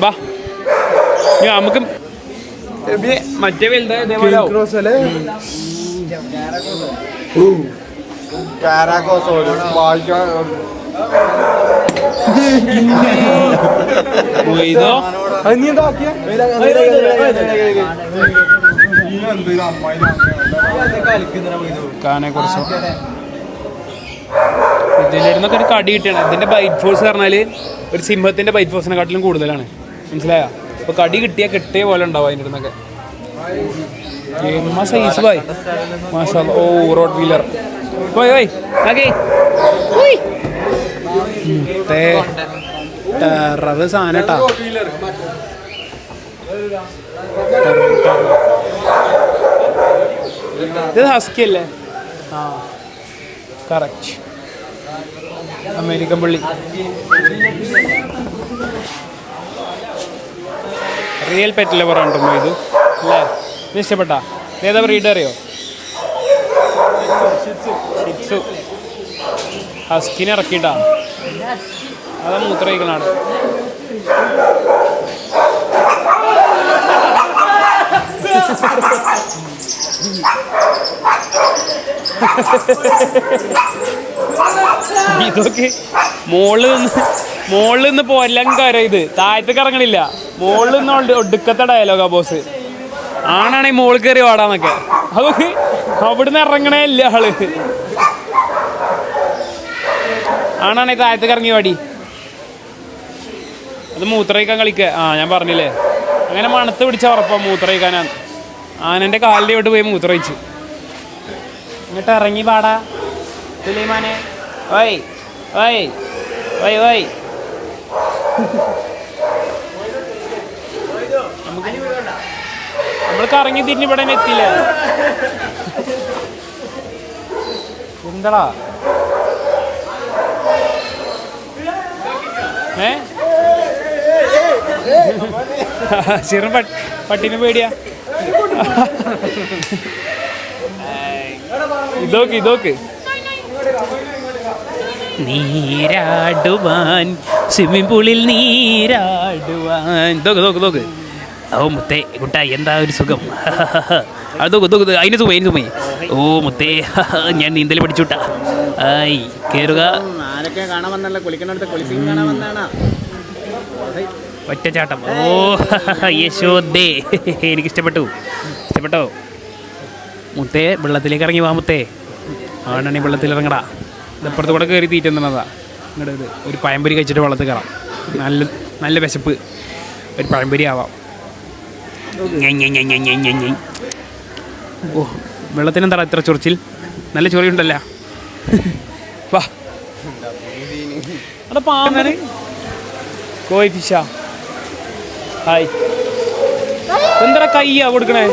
വാ. നമുക്ക് മറ്റേ വലുതായ ഇതോ കാനെ കുറച്ചോ ഇതിൻ്റെ ഇരുന്നൊക്കെ ഒരു കടി കിട്ടിയാണ്. ഇതിൻ്റെ ബൈറ്റ് ഫോഴ്സ് പറഞ്ഞാൽ ഒരു സിംഹത്തിൻ്റെ ബൈറ്റ് ഫോഴ്സിനെക്കാട്ടിലും കൂടുതലാണ്. മനസ്സിലായോ? അപ്പോൾ കടി കിട്ടിയാൽ കിട്ടിയ പോലെ ഉണ്ടാവും അതിൻ്റെ ഇരുന്നൊക്കെ. സൈസ് ബായ് മാഷാ. ഓ റോഡ് വീലർ പോയി പോയി ടെറർ സാധനം കേട്ടാ. ഇത് ഹസ്കി അല്ലേ? ആ കറക്റ്റ്. അമേരിക്കൻ പള്ളി റിയൽ പെറ്റ് ലവർ ആണ് കേട്ടോ ഇത് അല്ലേ? ഇത് ഇഷ്ടപ്പെട്ടാ? ഏതാ ബ്രീഡ് അറിയോ? ഷിറ്റ്സു. ഹസ്കിനെ ഇറക്കിയിട്ടാ. അതാ മൂത്ര കഴിക്കണാണ്. ഇതൊക്കെ മുകളിൽ നിന്ന് പോരെല്ലാം കാര്യം. ഇത് താഴത്തേക്ക് ഇറങ്ങണില്ല. മുകളിൽ നിന്ന് ഒടുക്കത്തെ ഡയലോഗാ ബോസ്. ആണാണെങ്കിൽ മുകളിൽ കയറി പാടാന്നൊക്കെ. അതൊക്കെ അവിടുന്ന് ഇറങ്ങണേ ഇല്ല ആള്. ആണാണെങ്കിൽ താഴത്തേക്ക് ഇറങ്ങി പാടി. അത് മൂത്രയിക്കാൻ കളിക്കുക. ആ ഞാൻ പറഞ്ഞില്ലേ, അങ്ങനെ മണത്ത് പിടിച്ച ഉറപ്പാ മൂത്രയിക്കാനാണ്. ആനൻ്റെ കാലിൻ്റെ ഇവിട്ട് പോയി മൂത്രയിച്ചു. ഇങ്ങോട്ട് ഇറങ്ങി പാടാ സുലൈമാനെ. ഓയ് ഓയ് ഓയ് ഓയ്. നമ്മൾ കറങ്ങി തിരിഞ്ഞ് ഇവിടെ എത്തിയില്ല. എന്താടാ ചെറു പട്ടിനെ പേടിയാ. ഇതോക്ക് നീരാടുവാൻ സ്വിമ്മിംഗ് പൂളിൽ നീരാടുവാൻ. നോക്ക് ഓ മുത്തേ കുട്ടാ എന്താ ഒരു സുഖം. അത് അതിന് സുഖം. ഓ മുത്തേ ഞാൻ നീന്തൽ പഠിച്ചുട്ടാ. ആയി കയറുക. ആരൊക്കെ കാണാൻ വന്നല്ലോ? കുളിക്കണടുത്ത് കുളിപ്പിക്കാൻ കാണാൻ വന്നാണ്. ഒറ്റച്ചാട്ടം. ഓ യശോദേ എനിക്കിഷ്ടപ്പെട്ടോ മുത്തേ. വെള്ളത്തിലേക്ക് ഇറങ്ങി വാ മുത്തേ. ആണാണി വെള്ളത്തിൽ ഇറങ്ങടാ. ഇതപ്പുറത്ത് കൂടെ കയറി തീറ്റുന്നതാ. ഇങ്ങോട്ട് ഇത് ഒരു പഴംപൊരി കഴിച്ചിട്ട് വെള്ളത്തിൽ കയറാം. നല്ല വിശപ്പ്. ഒരു പഴംപൊരി ആവാം. ഓ വെള്ളത്തിനെന്താ ഇത്ര ചൊറിച്ചിൽ? നല്ല ചൊറിയുണ്ടല്ലോ. വാ അവിടെ പാമ്പാണ്. കോയി ഫിഷാ. ഹായ്. എന്താ കയ്യാ കൊടുക്കണേ?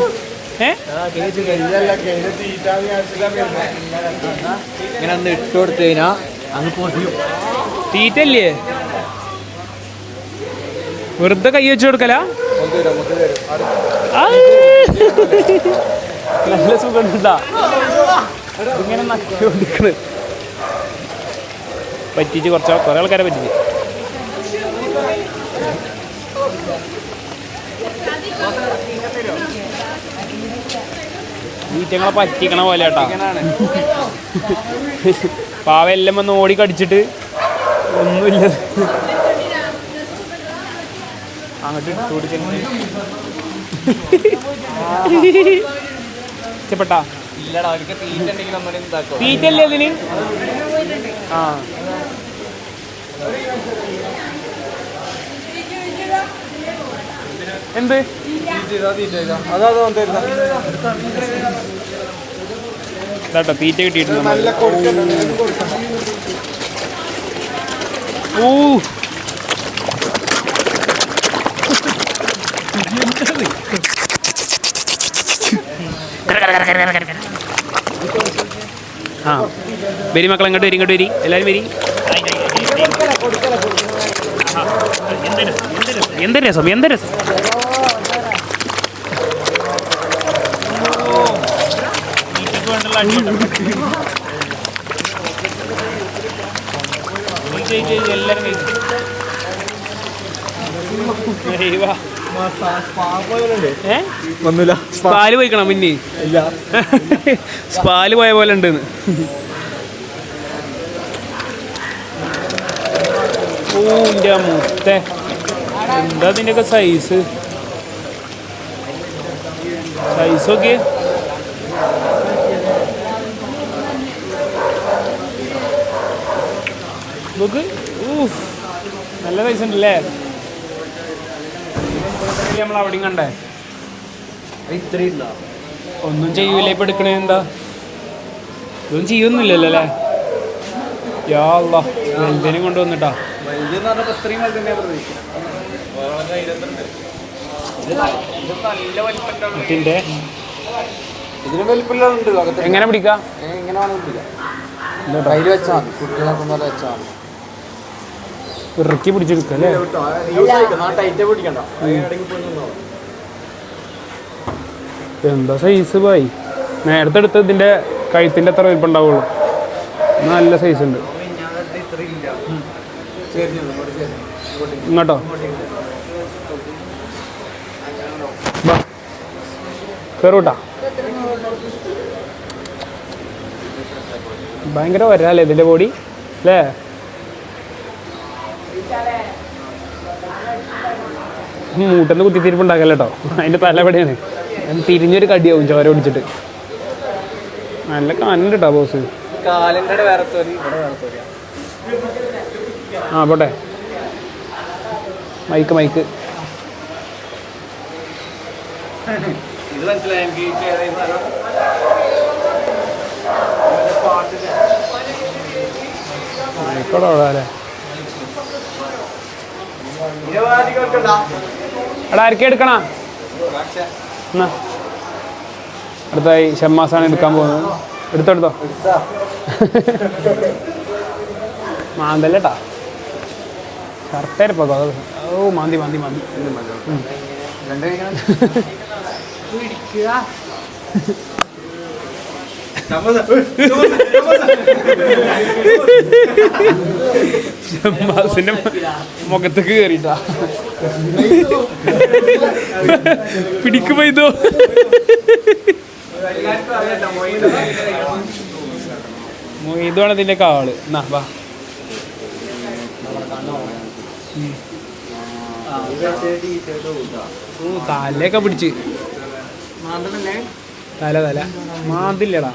ഇങ്ങനെ ഒന്ന് ഇട്ട് കൊടുത്തു കഴിഞ്ഞാ അങ്ങ് പൊടിയും. തീറ്റല്ലേ? വെറുതെ കൈ വെച്ച് കൊടുക്കല. നല്ല സുഖം ഉണ്ടാ ഇങ്ങനെ നക്കിക്കൊണ്ടിരിക്കണ്. പറ്റിച്ച് കുറേ ആൾക്കാരെ പറ്റിച്ച്. ഈറ്റങ്ങളെ പറ്റിക്കണ പോലെ കേട്ടാ. പാവെല്ലാം വന്ന് ഓടി കടിച്ചിട്ട് ഒന്നുമില്ല. അങ്ങോട്ട് ഇഷ്ടപ്പെട്ടാ? ഇല്ലടാ, അവർക്ക് തീറ്റ ഉണ്ടെങ്കിൽ നമ്മൾ എന്താക്കും? തീറ്റല്ലേ അതിന്? ആ എന്ത് ഇതാട്ടോ തീറ്റ കിട്ടിയിട്ടുണ്ട്. ഓ ആ വരി മക്കൾ, അങ്ങോട്ട് വരി, ഇങ്ങോട്ട് വരി, എല്ലാവരും വരി. എന്ത് രസം, എന്ത് രസം. സ്പാല് പോയിക്കണം പിന്നെ. സ്പാല് പോയ പോലെ ഉണ്ട്. ഓ എൻ്റെ മുത്തേ, എന്താ ഇതിൻ്റെയൊക്കെ സൈസൊക്കെ. നോക്ക്, നല്ല സൈസ് ഉണ്ടല്ലേ. നമ്മൾ അവിടെയും കണ്ടേ. ഒന്നും ചെയ്യൂല ഇപ്പൊ എടുക്കണേ. എന്താ ഇതൊന്നും ചെയ്യൊന്നുമില്ലല്ലോ അല്ലേ? യാ അല്ലാ, വലുതിനെ കൊണ്ടുവന്നിട്ടാ. എങ്ങനെ പിടിക്കാം? ഇറക്കി പിടിച്ചെടുക്കല്ലേ? എന്താ സൈസ് പോയി. നേരത്തെ എടുത്ത് ഇതിന്റെ കഴുത്തിന്റെ അത്ര വലിപ്പം ഉണ്ടാവുള്ളൂ. നല്ല സൈസ് ഉണ്ട്. ഇങ്ങോട്ടോ കയറൂട്ടാ. ഭയങ്കര വരാല്ലേ ഇതിന്റെ ബോഡി അല്ലേ? മൂട്ടന്ന് കുത്തിത്തിരിപ്പുണ്ടാക്കല്ലോ കേട്ടോ. അതിന്റെ തലപടിയാണ്. തിരിഞ്ഞൊരു കടിയാവും ചോര പിടിച്ചിട്ട്. നല്ല കാനുണ്ട് കേട്ടോ ബോസ്. ആ പോട്ടെ. മൈക്ക് മൈക്കോടെ അല്ലേ? എടാ ആർക്കെ എടുക്കണ? എന്നാ അടുത്തായി ഷമ്മാസാണ് എടുക്കാൻ പോകുന്നത്. എടുത്തോ. മാന്തല്ലേട്ടാ, കറക്റ്റായിരിപ്പോ. ഓ മാന്തി ഷമ്മാസിന്റെ മുഖത്തേക്ക് കയറിട്ടാ. പിടിക്കുമ്പോ ഇതോ ഇതാണ് ഇതിന്റെ കാള്. എന്നാ വാ. തലയൊക്കെ പിടിച്ച് തല മാന്തില്ലടാ.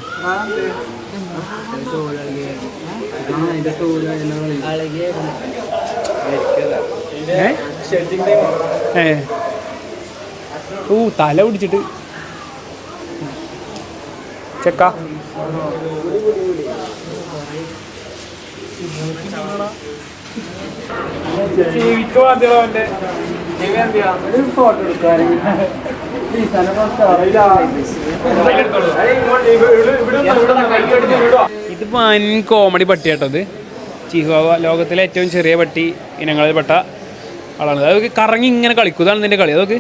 തല പിടിച്ചിട്ട് ചെക്ക. ഇത് വൻ കോമഡി പട്ടിയാട്ടത്. ചിഹുവാവ ലോകത്തിലെ ഏറ്റവും ചെറിയ പട്ടി ഇനങ്ങളിൽ പെട്ട ആളാണ്. അതൊക്കെ കറങ്ങി ഇങ്ങനെ കളിക്കും. ഇതാണ് ഇതിൻ്റെ കളി. അതൊക്കെ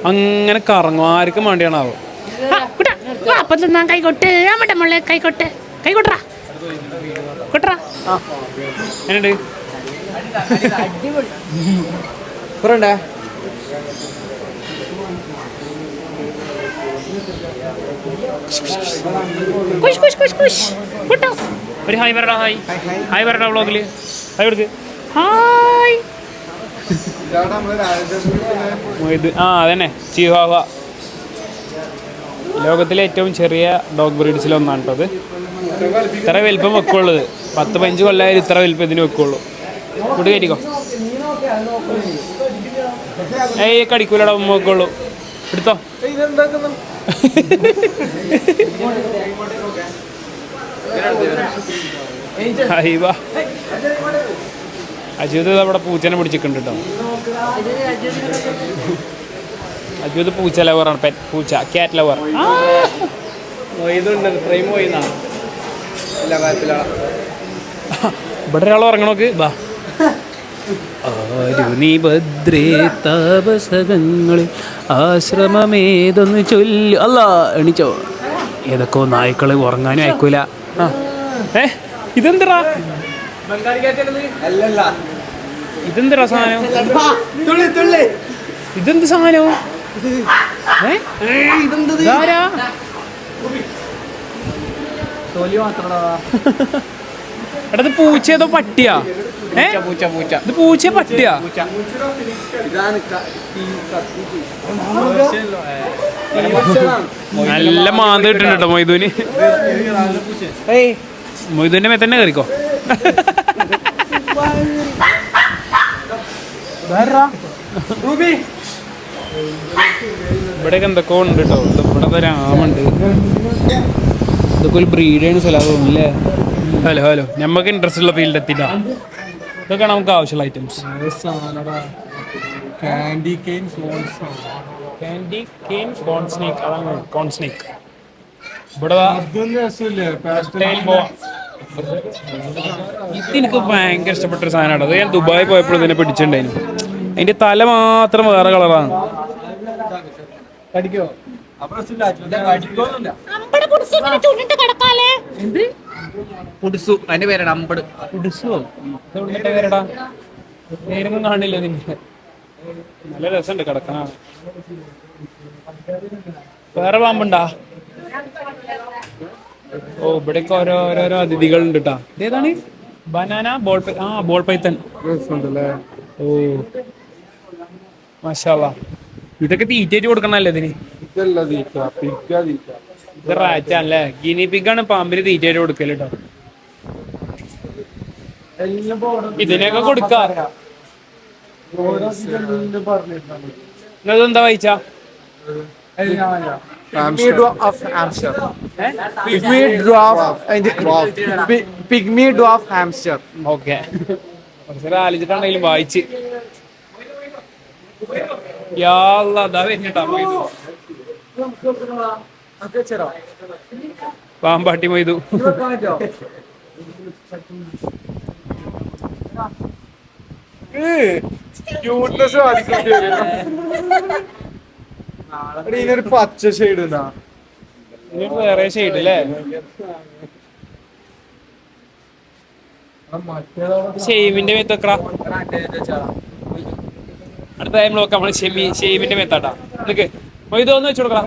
അങ്ങനെ കറങ്ങും. ആർക്കും വേണ്ടിയാണാവോ. കൈകൊട്ട് കൈകൊട്ട് കൈകൊട്ടാ കൊട്ടറാ. എന്നുണ്ട് കുറണ്ടേ ഒരു ഹായ് പറടാ. ഹായ് പറടാ വ്ളോഗിൽ. ഹായ് കൊടുക്ക്. ഹായ്. അതന്നെ ചിവാവ. ലോകത്തിലെ ഏറ്റവും ചെറിയ ഡോഗ് ബ്രീഡ്സിലൊന്നാണ് കേട്ടോ അത്. ഇത്ര വലിപ്പം വെക്കുള്ളത്. 10-15 കൊല്ലമായാലും ഇത്ര വലിപ്പം ഇതിന് വെക്കുള്ളൂ. ഫുഡ് കയറ്റിക്കോ. ഏയ് കടിക്കൂലടാ വെക്കുള്ളൂ. എടുത്തോ. അജൂത് അവിടെ പൂച്ചനെ പിടിച്ചിട്ടുണ്ട് കേട്ടോ. അജൂത് പൂച്ച ലവറാണ്. പെറ്റ് പൂച്ച, ക്യാറ്റ് ലവർ. ഫ്രെയിം പോയിന്നാ ഇവിടെ ഒരാൾ ഉറങ്ങണോക്ക്. ബാ. ആരുനി ഭദ്രേ താപസകങ്ങളിൽ ആശ്രമമേതൊന്ന് ചൊല്ലു. അല്ല എണിച്ചോ. ഏതൊക്കെ നായ്ക്കള് ഉറങ്ങാനും അയക്കൂല. ഇതെന്തടാ? ഇതെന്തടാ സാധനം? ഇതെന്ത് സാധനം? ഇതാരാ? എടാ ഇത് പൂച്ച ഏതോ പട്ടിയാ? ഇത് പൂച്ച പട്ടിയാ? നല്ല മാന്ത കിട്ടുന്നുണ്ട് കേട്ടോ മൊയ്തൂന്. മൊയ്തൂന്റെ മേ തന്നെ കയറിക്കോ. ഇവിടെയൊക്കെ എന്തൊക്കെയോ ഉണ്ട് കേട്ടോ. ഇവിടെ രാമുണ്ട്. ഇതൊക്കെ ഒരു ബ്രീഡാണ് സ്ഥലം തോന്നുന്നില്ലേ? ഹലോ ഹലോ, നമുക്ക് ഇൻട്രസ്റ്റ് ഉള്ള ഫീൽഡ് എത്തിയിട്ടാ. ഇതൊക്കെയാണ് നമുക്ക് ആവശ്യമുള്ള ഐറ്റംസ്. കാൻഡി കെയിൻ കോൺ സ്നേക്ക്. അതാണ് കോൺ സ്നേക്ക്. ഇവിടെ ഇതെനിക്ക് ഭയങ്കര ഇഷ്ടപ്പെട്ടൊരു സാധനമാണ്. അത് ഞാൻ ദുബായി പോയപ്പോൾ ഇതിനെ പിടിച്ചിട്ടുണ്ടായിരുന്നു. അതിന്റെ തല മാത്രം വേറെ കളറാണ്. അതിന്റെ പേരാണ് അമ്പട്. പേരടാ പേരൊന്നും കാണില്ല നിന്റെ. നല്ല രസമുണ്ട് കിടക്കാനാണ്. വേറെ പാമ്പുണ്ടാ? ഓ ഇവിടേക്ക് ഓരോരോ അതിഥികളുണ്ട് കേട്ടാ. ഇതേതാണ്? Banana ball python. ഓ മാഷാഅല്ലാ. ഇതൊക്കെ തീറ്റയായിട്ട് കൊടുക്കണല്ലേ ഇതിന്? ഇത് റാറ്റാണല്ലേ? ഗിനി പിഗാണ് പാമ്പിന് തീറ്റയായിട്ട് കൊടുക്കല് കേട്ടോ. ഇതിനൊക്കെ കൊടുക്കാം. ഇതെന്താ വായിച്ച? Pygmy dwarf hamster. ഓക്കെ, കുറച്ച് ആലോചിച്ചിട്ടാണെങ്കിലും വായിച്ച്. പാമ്പാട്ടി മൊയ്തു. ഇതിനൊരു പച്ച ഷെയ്ഡ് വേറെ ഷെയ്ഡ് അല്ലേ? ഷെയ്മിന്റെ മേത്തക്ക അടുത്ത ടൈം നോക്കാം. നമ്മള് ഷെയ്മിന്റെ മേത്താട്ടാ. നിനക്ക് മൊയ്തോന്ന് വെച്ചു കൊടുക്കാം.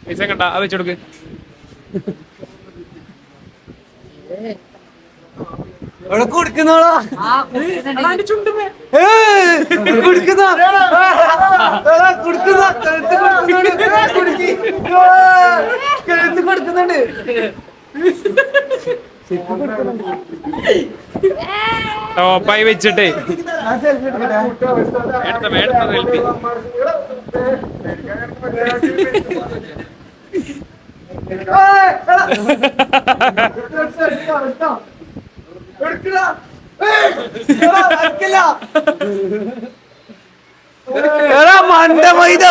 പൈസ കണ്ട അത് വെച്ചെടുക്ക്. കൊടുക്കുന്നോളാ കൊടുക്കുന്നുണ്ട്. ടോപ്പായി വെച്ചിട്ടേ മണ്ട മൈദ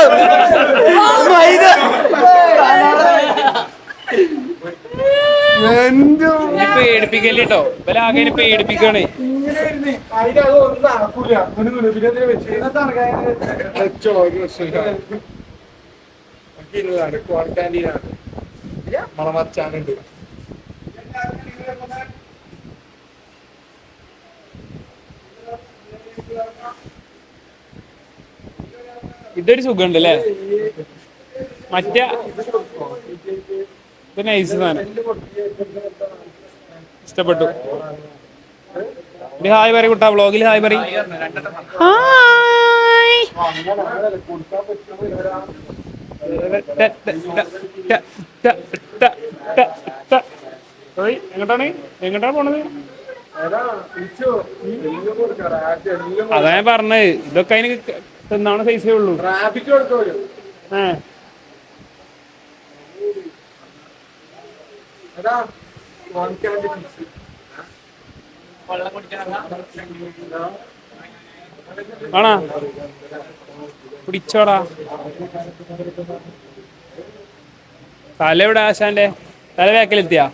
പേടിപ്പിക്കല്ലേ കേട്ടോ, ഇവരെ ആകെ പേടിപ്പിക്കണേ. മണമച്ചാനുണ്ട്. ഇതൊരു സുഖമുണ്ട് അല്ലേ, മറ്റേ ഇത് നൈസ് സാധനം, ഇഷ്ടപ്പെട്ടു. ഹായ് പറ കുട്ടാ, വ്ളോഗിൽ ഹായ് പറ. എങ്ങോട്ടാണ് പോണത്? അതാ ഞാൻ പറഞ്ഞത്, ഇതൊക്കെ അതിന് തിന്നാണ് സൈസേ ഉള്ളൂ. ആണാ പിടിച്ചോടാ. തല എവിടെ ആശാന്റെ? തല ബാക്കിലെത്തിയാ?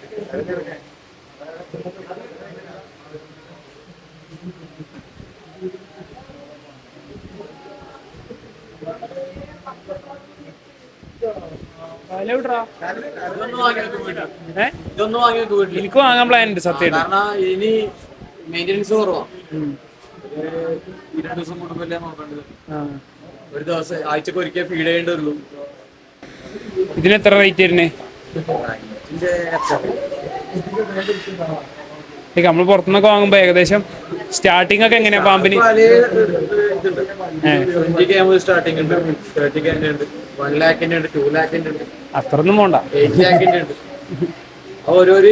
എനിക്ക് വാങ്ങാൻ പ്ലാൻ ഉണ്ട് സത്യം. ഇനി മെയിൻ്റെനൻസ് കുറവാ, 2 ദിവസം കൂടുമ്പല്ലേ നോക്കേണ്ടത്. ഒരു ദിവസം ആഴ്ചക്ക് ഒരിക്കൽ ഫീഡ് ചെയ്യേണ്ടതുള്ളൂ. ഇതിന് എത്ര റേറ്റ് വരുന്നേ? നമ്മൾ പുറത്തുനിന്നൊക്കെ വാങ്ങുമ്പോ ഏകദേശം സ്റ്റാർട്ടിംഗ് ഒക്കെ എങ്ങനെയാ പാമ്പിന്? സ്റ്റാർട്ടിംഗ് ഉണ്ട്, 30K ഉണ്ട്, 1 lakh ഉണ്ട്, 2 lakh ഉണ്ട്. അത്രയൊന്നും പോണ്ട, 8 lakh ഉണ്ട്. ഓരോരോ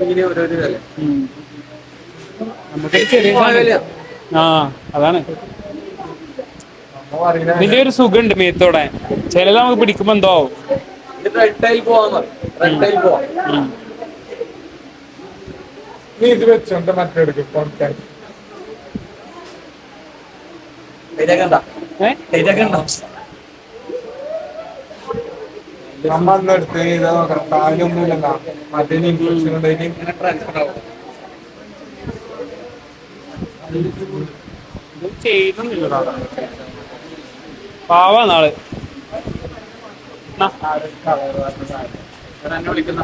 ഇങ്ങനെ ഓരോരോ വില. നമുക്ക് ചെറിയ ആ അതാണ് ഇതിന്റെ ഒരു സുഖമുണ്ട് മേത്തോടെ. ചിലത് നമുക്ക് പിടിക്കുമ്പോ എന്തോ ആവും. നീ ഇത് വെച്ചോണ്ട് മറ്റെടുക്കും നമ്മ എടുത്ത് ഇതാ നോക്കാം. കാലൊന്നുമില്ല, മറ്റേ ഇൻഫെക്ഷൻ ചെയ്യുന്നില്ലടാ, പാവാ നാള്. എന്നെ വിളിക്കുന്ന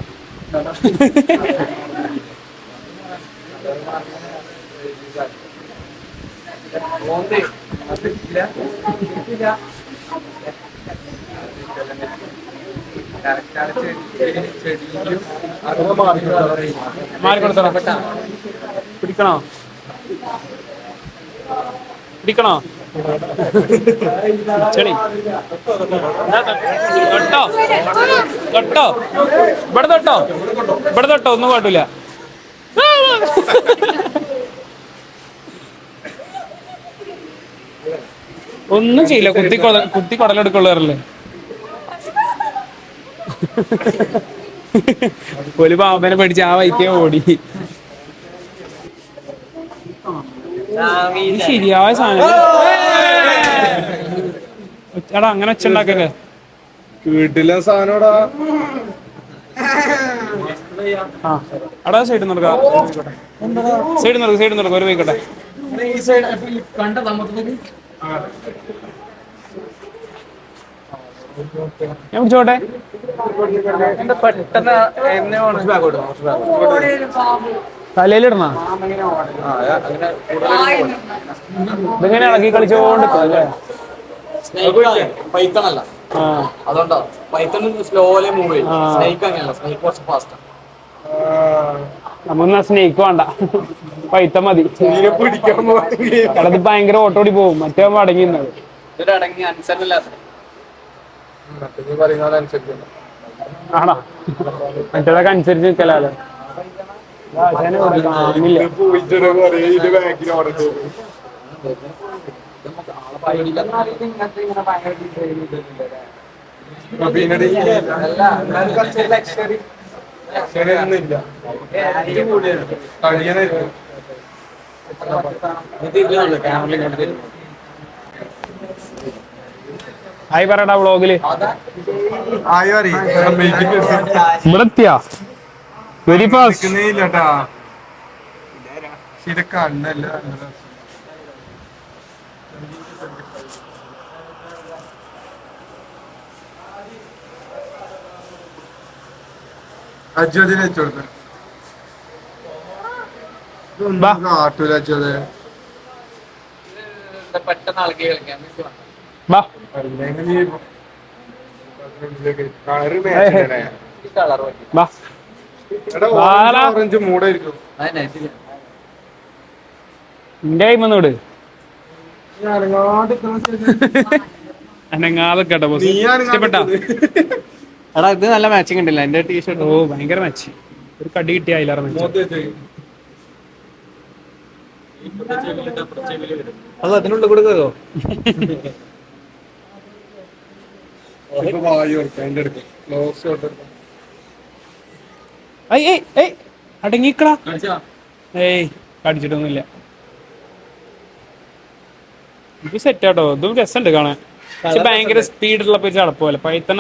മാറിക്കൊടുത്തോ, പിടിക്കണോ പിടിക്കണോ? ചെളി തൊട്ടോ തൊട്ടോ, ഇവിടെ തൊട്ടോ, ഇവിടെ തൊട്ടോ, ഒന്നും കുഴപ്പമില്ല. ഒന്നും ചെയ്യില്ല, കുത്തി കുടലെടുക്കുള്ളവരല്ലേ. ഒരു പാമ്പനെ പഠിച്ച് ആ വൈക്കേ ഓടി. ശരിയായ സാധനം എടാ, അങ്ങനെ വെച്ച ഉണ്ടാക്കല്ലേ വീട്ടിലെ സാധനോടാ. ആ അടാ, സൈഡ് നടക്കാം, സൈഡ് നടക്കും, സൈഡ് നടക്കും, ഒരു വൈക്കട്ടെ. ഞാൻ പിടിച്ചോട്ടെ. പെട്ടെന്ന് തലയിലിടണ ഇതിങ്ങനെ ഇളകി കളിച്ചോണ്ട് പൈത്തണല്ല, അതുകൊണ്ടാ പൈത്തൺ സ്ലോലി മൂവ് ചെയ്യും. സ്നേക്ക് അങ്ങനെയല്ല, സ്നേക്ക് കുറച്ച് ഫാസ്റ്റ്. നമ്മ സ്നേക്ക് വേണ്ട, പൈത്ത മതി. അത് ഭയങ്കര ഓട്ടോടി പോകും, മറ്റേ അടങ്ങി നിന്നത്. ഇതൊരടങ്ങി അനുസരണയില്ലാത്ത ആണോ? മറ്റേതൊക്കെ അനുസരിച്ച് നിൽക്കലോ. ഹായ് പറയടാ വ്ളോഗില്. ഇവിടെ എത്തിയാ വെരി ഫാസ്റ്റ്. ഇല്ലട്ടാ ശരി കണ്ണല്ല അജ്വതിനെ വെച്ചോടുത്ത കാട്ടൂല അജ്വത് പെട്ടെന്ന് ആൾക്ക് കളിക്കാൻ വാ. കളർ പറ്റി വാ. ഓറഞ്ച് മൂടായിരിക്കും എന്റെ കൈമന്നോട് അനങ്ങാതെ കേട്ടോ ബോസ്. ഇഷ്ടപ്പെട്ടാ? എടാ ഇത് നല്ല മാച്ചിങ് ഉണ്ടല്ലോ എന്റെ ടീഷർട്ട്. ഓ ഭയങ്കര മാച്ച്. ഒരു കടി കിട്ടിയ അതിലാറ് അത് അതിനുള്ളിൽ കൂടെ കയറോ? അടങ്ങിക്കടാ. ഏയ് കടിച്ചിട്ടൊന്നുമില്ല. ഇത് സെറ്റാട്ടോ. ഇതും രസമുണ്ട് കാണാൻ. പക്ഷെ ഭയങ്കര സ്പീഡുള്ള ചടപ്പോലെ പൈത്തണ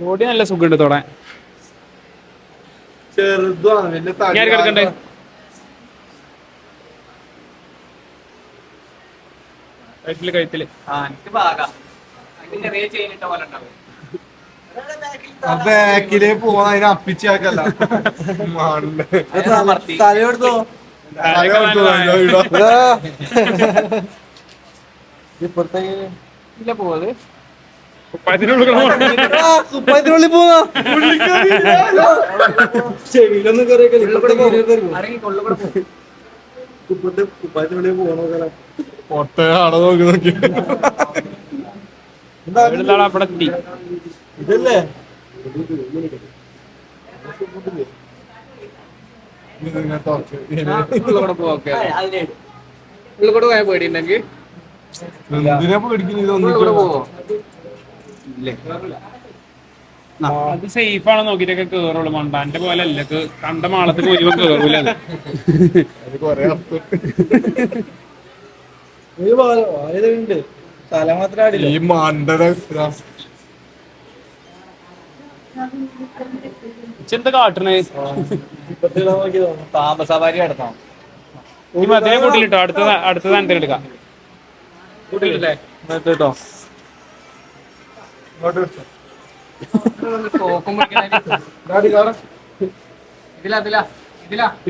ബോഡി നല്ല സുഖമുണ്ട് തൊടാൻ. ചെറുതാണ് ഞാൻ കിടക്കണ്ടേ? കഴുത്തില് ബാക്കിലേ പോവാൻ അതിനെ അപ്പിച്ചാക്കല്ല തലയെടുത്തോ ഇല്ല പോവത് കുപ്പായത്തിനുള്ളിൽ പോവാ ചെവിയിലൊന്നും കുപ്പായത്തിനുള്ളിൽ പോകണോ പൊട്ടയാണോ നോക്കി നോക്കി അവിടെ എത്തി. ഇതല്ലേ ഉള്ളിക്കൂടെ പോയാൽ പേടിയുണ്ടെങ്കിൽ എന്തിനാ പേടിക്കുന്നത് ഇതൊന്നും പോവോ? അത് സേഫ് ആണോ നോക്കിട്ടൊക്കെ കേറുള്ളൂ. മണ്ടാന്റെ പോലെ അല്ല കണ്ട മാളത്തിൽ മുഴുവൻ കേറൂല. കൊറേ അർത്ഥം തല മാത്രം ഈ മണ്ടര ചെന്ത കാട്ടണേ. താമസവാരി നടത്താം. ഈ മതിനെ കൂട്ടിലിട്ടോ. അടുത്ത സാധനത്തിന് എടുക്കാം. കൂട്ടിലില്ലേ? കേട്ടോ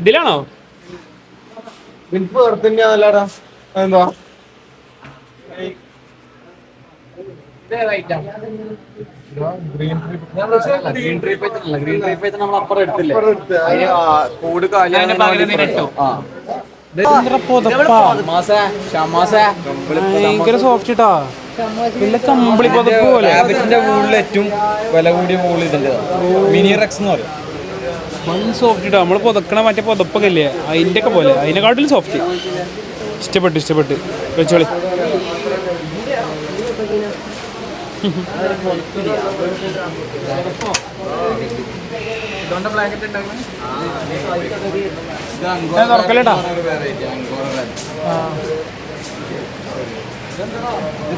ഇതിലാണോ? അല്ലാടാ എന്താ ഗ്രീൻ ട്രീപ്പ് നമ്മൾ അപ്പുറം എടുത്തില്ലേ കൂട് ഭയങ്കര സോഫ്റ്റ് ഇട്ടാ. കമ്പിളി പതപ്പ് പോലെ. കൂടുതൽ ഏറ്റവും വില കൂടിയ മോള് ഇതിന്റെ മിനി റെക്സ് എന്ന് പറയും. സോഫ്റ്റ് ഇട്ടാ. നമ്മള് പുതക്കണ മറ്റേ പുതപ്പൊക്കെ ഇല്ലേ അതിന്റെ ഒക്കെ പോലെ. അതിനെക്കാട്ടിലും സോഫ്റ്റ്. ഇഷ്ടപ്പെട്ട് വെച്ചോളി. തുറക്കല്ലേട്ടാ.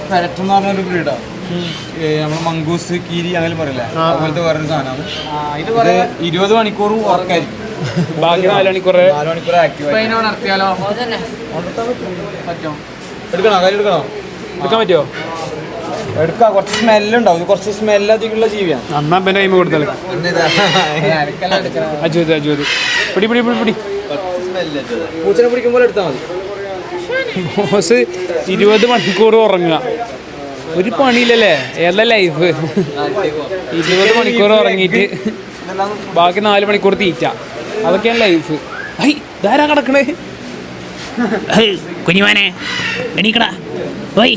ഫെരറ്റ് എന്ന് പറഞ്ഞൊരു ബ്രീഡാ. നമ്മള് മംഗൂസ് കീരി അങ്ങനെ പറയില്ലേ അതുപോലത്തെ വേറൊരു സാധനമാണ്. ഇത് 20 മണിക്കൂർ ഉറക്കായിരിക്കും. ബാക്കി 4 മണിക്കൂർ ആക്റ്റീവ്. നടത്തിയാലോ? എടുക്കണോ? കാര്യം എടുക്കണോ? എടുക്കാൻ പറ്റുമോ? എടുക്കാം. കുറച്ച് സ്മെല്ലുണ്ടാവും. ഇത് കുറച്ച് സ്മെല്ല് അധികമുള്ള ജീവിയാണ്. അന്നാ പിന്നെ കൈമ കൊടുത്താൽ അജുത് പിടി പൂച്ചനെ പിടിക്കുമ്പോൾ എടുത്താൽ മതി. ബോസ് 20 മണിക്കൂർ ഉറങ്ങുക. ഒരു പണിയില്ലല്ലേ? ഏതാ ലൈഫ്? 20 മണിക്കൂർ ഉറങ്ങിയിട്ട് ബാക്കി 4 മണിക്കൂർ തീറ്റ. അതൊക്കെയാണ് ലൈഫ്. ഐ ധാരാ കിടക്കണേ. കുഞ്ഞുമാനെ എണീക്കടാ. ഓയ്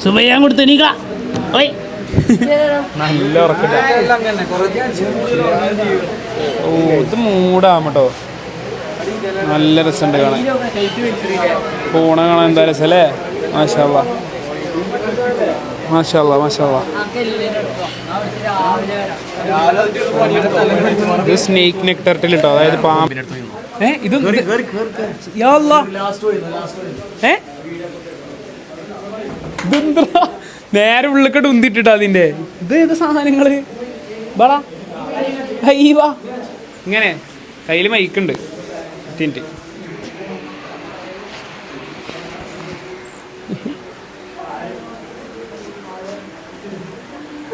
സുബയ്യാൻ കൊടുത്ത് എണീക്കടാ. ഓയ് നല്ല ഉറക്കട്ടെ. ഓ ഇത് മൂടാമട്ടോ. നല്ല രസമുണ്ട് കാണാൻ. പോണ കാണാൻ എന്താ രസം അല്ലേ? മാഷാ അല്ലാ. ഇത് സ്നേക്ക് നെക്ക് ടർട്ടിൽ കേട്ടോ. അതായത് പാമ്പ്. ഇതെന്താ നേരെ ഉള്ളിക്കട്ട് ഉന്തിട്ടിട്ടാ അതിന്റെ. ഇത് ഏത് സാധനങ്ങള് ബാടാ വാ ഇങ്ങനെ കയ്യിൽ മൈക്കുണ്ട് തിൻ്റെ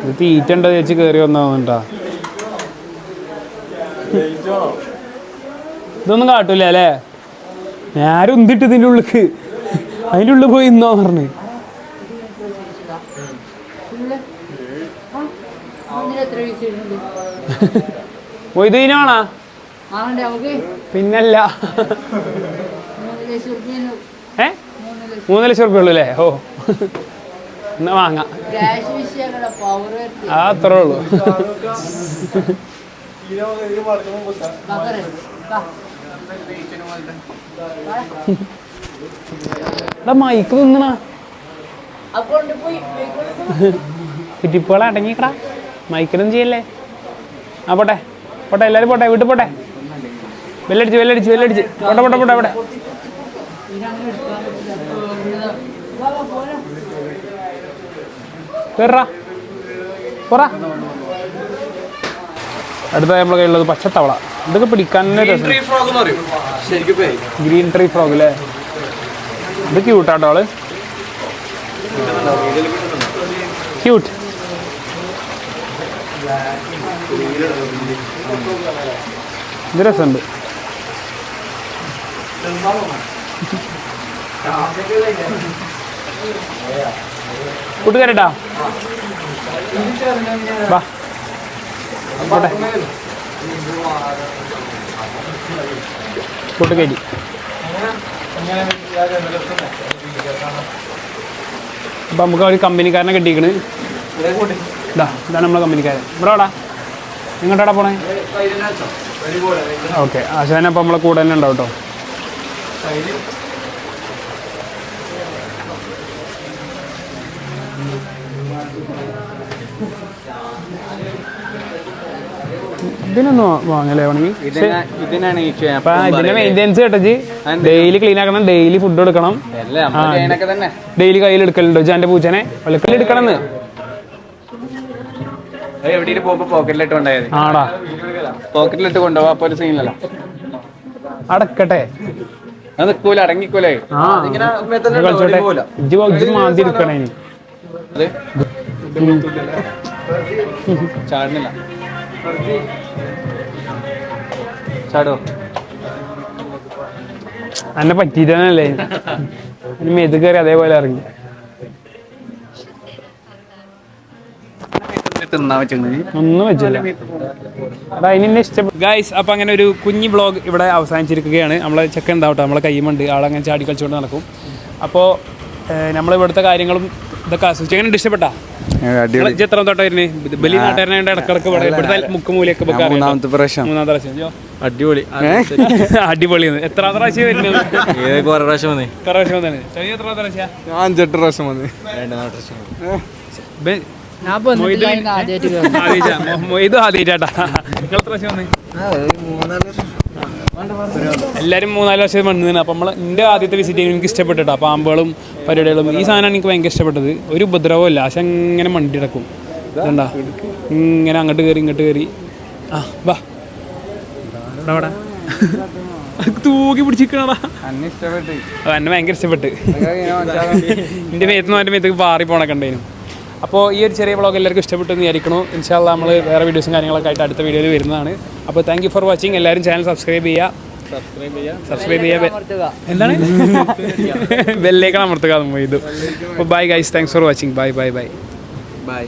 ഇത് തീറ്റണ്ടോ ചേച്ചി കയറി വന്നാ ഇതൊന്നും കാട്ടൂല അല്ലേ ഞാനും ഉന്തിട്ട് ഇതിൻ്റെ ഉള്ളിക്ക് അതിൻ്റെ ഉള്ളിൽ പോയി ഇന്നോ പറഞ്ഞ് മൊയ്തീനാണാ പിന്നല്ല 3 ലക്ഷം റുപ്യ ഉള്ളൂ അല്ലേ ഓ എന്നാ വാങ്ങാം അത്രേ ഉള്ളൂ മൈക്ക് തിന്നണ കുറ്റിപ്പുകളെ അടങ്ങിക്കടാ മൈക്കിനൊന്നും ചെയ്യല്ലേ ആ പോട്ടെ പോട്ടെ എല്ലാവരും പോട്ടെ വീട്ടിൽ പോട്ടെ വെല്ലടിച്ച് പോട്ടെ അവിടെ കേറാ പോറാ അടുത്ത നമ്മളെ കയ്യിലുള്ളത് പച്ചത്തവള ഇതൊക്കെ പിടിക്കാൻ ഗ്രീൻ ട്രീ ഫ്രോഗ് അല്ലേ ഇത് ക്യൂട്ടാട്ടോ ആള് ക്യൂട്ട് ഇത് രസമുണ്ട് കൂട്ടുകാരട്ടാ വാ പോട്ടെ കൂട്ടുകയറ്റി അപ്പം നമുക്ക് ഒരു കമ്പനിക്കാരനെ കിട്ടിയിരിക്കണ് ഇതാണ് നമ്മളെ കമ്പനിക്കാരൻ ഇവിടെടാ എങ്ങോട്ടാടാ പോണേ ഓക്കെ ആശാന അപ്പം നമ്മളെ കൂടെ തന്നെ ഉണ്ടാവും കേട്ടോ ഇതിനൊന്നും വാങ്ങല്ലേ വേണമെങ്കിൽ ഇതിന്റെ മെയിൻ്റെനൻസ് കേട്ടച്ച് ഡെയിലി ക്ലീൻ ആക്കണം ഡെയിലി ഫുഡ് കൊടുക്കണം ഡെയിലി കയ്യിൽ എടുക്കലുണ്ടോ എന്റെ പൂച്ചനെ ഒലക്കല് എടുക്കണമെന്ന് എവിടെയും പോകുമ്പോ പോക്കറ്റിലിട്ട് കൊണ്ടായത് ആടാ പോക്കറ്റിലിട്ട് കൊണ്ടുപോവാ അപ്പൊ ഒരു സീനല്ല അടക്കട്ടെ അത് നിൽക്കൂല അടങ്ങിക്കൂലേ കളിച്ചോട്ടെ മാന്തി എടുക്കണേ ചാടുന്നില്ല ചാടോ എന്നെ പറ്റിയിട്ടല്ലേ മേത്ത് കയറി അതേപോലെ ഇറങ്ങി ഒന്നും വെച്ചില്ല അത് അതിനെ ഇഷ്ടപ്പെട്ടു ഗൈസ്. അപ്പം അങ്ങനെ ഒരു കുഞ്ഞി വ്ളോഗ് ഇവിടെ അവസാനിച്ചിരിക്കുകയാണ്. നമ്മളെ ചെക്കൻ ഉണ്ടാവട്ടെ നമ്മളെ കൈമുണ്ട് ആളങ്ങനെ ചാടി കളിച്ചുകൊണ്ട് നടക്കും. അപ്പോൾ നമ്മളിവിടുത്തെ കാര്യങ്ങളും ഇതൊക്കെ ആസ്വദിച്ചു. എങ്ങനെ ഇഷ്ടപ്പെട്ടാ? എത്ര തൊട്ടാ വരുന്നത്? ബലി നാട്ടുകാരനായിട്ട് ഇടക്കിടക്ക് ഇവിടുത്തെ മുക്കുമൂലിയൊക്കെ മൂന്നാമത്തെ പ്രാവശ്യം അടിപൊളി അടിപൊളി. എത്ര പ്രാവശ്യം വരുന്നത്? കുറെ പ്രാവശ്യം വന്നേ. എത്ര പ്രാവശ്യം വന്നേ? എത്ര പ്രാവശ്യം? 5-8 പ്രാവശ്യം വന്നേ. ഇത് ആദ്യമായിട്ടാ. നിങ്ങൾ എത്ര പ്രാവശ്യം വന്നേ? എല്ലാവരും 3-4 വർഷം വന്നതാണ്. അപ്പം നമ്മൾ എൻ്റെ ആദ്യത്തെ വിസിറ്റ് ചെയ്യുമ്പോൾ എനിക്ക് ഇഷ്ടപ്പെട്ടിട്ടാ പാമ്പുകളും പരിപാടികളും. ഈ സാധനമാണ് എനിക്ക് ഭയങ്കര ഇഷ്ടപ്പെട്ടത്. ഒരു ഉപദ്രവവും ഇല്ല. പക്ഷെ ഇങ്ങനെ മണ്ടി കിടക്കും. ഇതുണ്ടാ ഇങ്ങനെ അങ്ങോട്ട് കയറി ഇങ്ങോട്ട് കയറി. ആ വാ അവിടെ തൂക്കി പിടിച്ചിരിക്കണടാ. എന്നെ ഭയങ്കര ഇഷ്ടപ്പെട്ട്. എൻ്റെ മേത്തേക്ക് പാറി പോണക്കണ്ടേനും. അപ്പോൾ ഈ ഒരു ചെറിയ വ്ളോഗ് എല്ലാവർക്കും ഇഷ്ടപ്പെട്ടു എന്ന് വിചാരിക്കണു. ഇൻഷാ അല്ലാഹ് നമ്മൾ വേറെ വീഡിയോസും കാര്യങ്ങളൊക്കെ ആയിട്ട് അടുത്ത വീഡിയോയിൽ വരുന്നതാണ്. അപ്പോൾ താങ്ക് യു ഫോർ വാച്ചിങ്. എല്ലാവരും ചാനൽ സബ്സ്ക്രൈബ് ചെയ്യുക. എന്താണ് ബെല്ലേക്കണം അമർത്തുക. അപ്പോൾ bye guys, thanks for watching. Bye bye bye bye.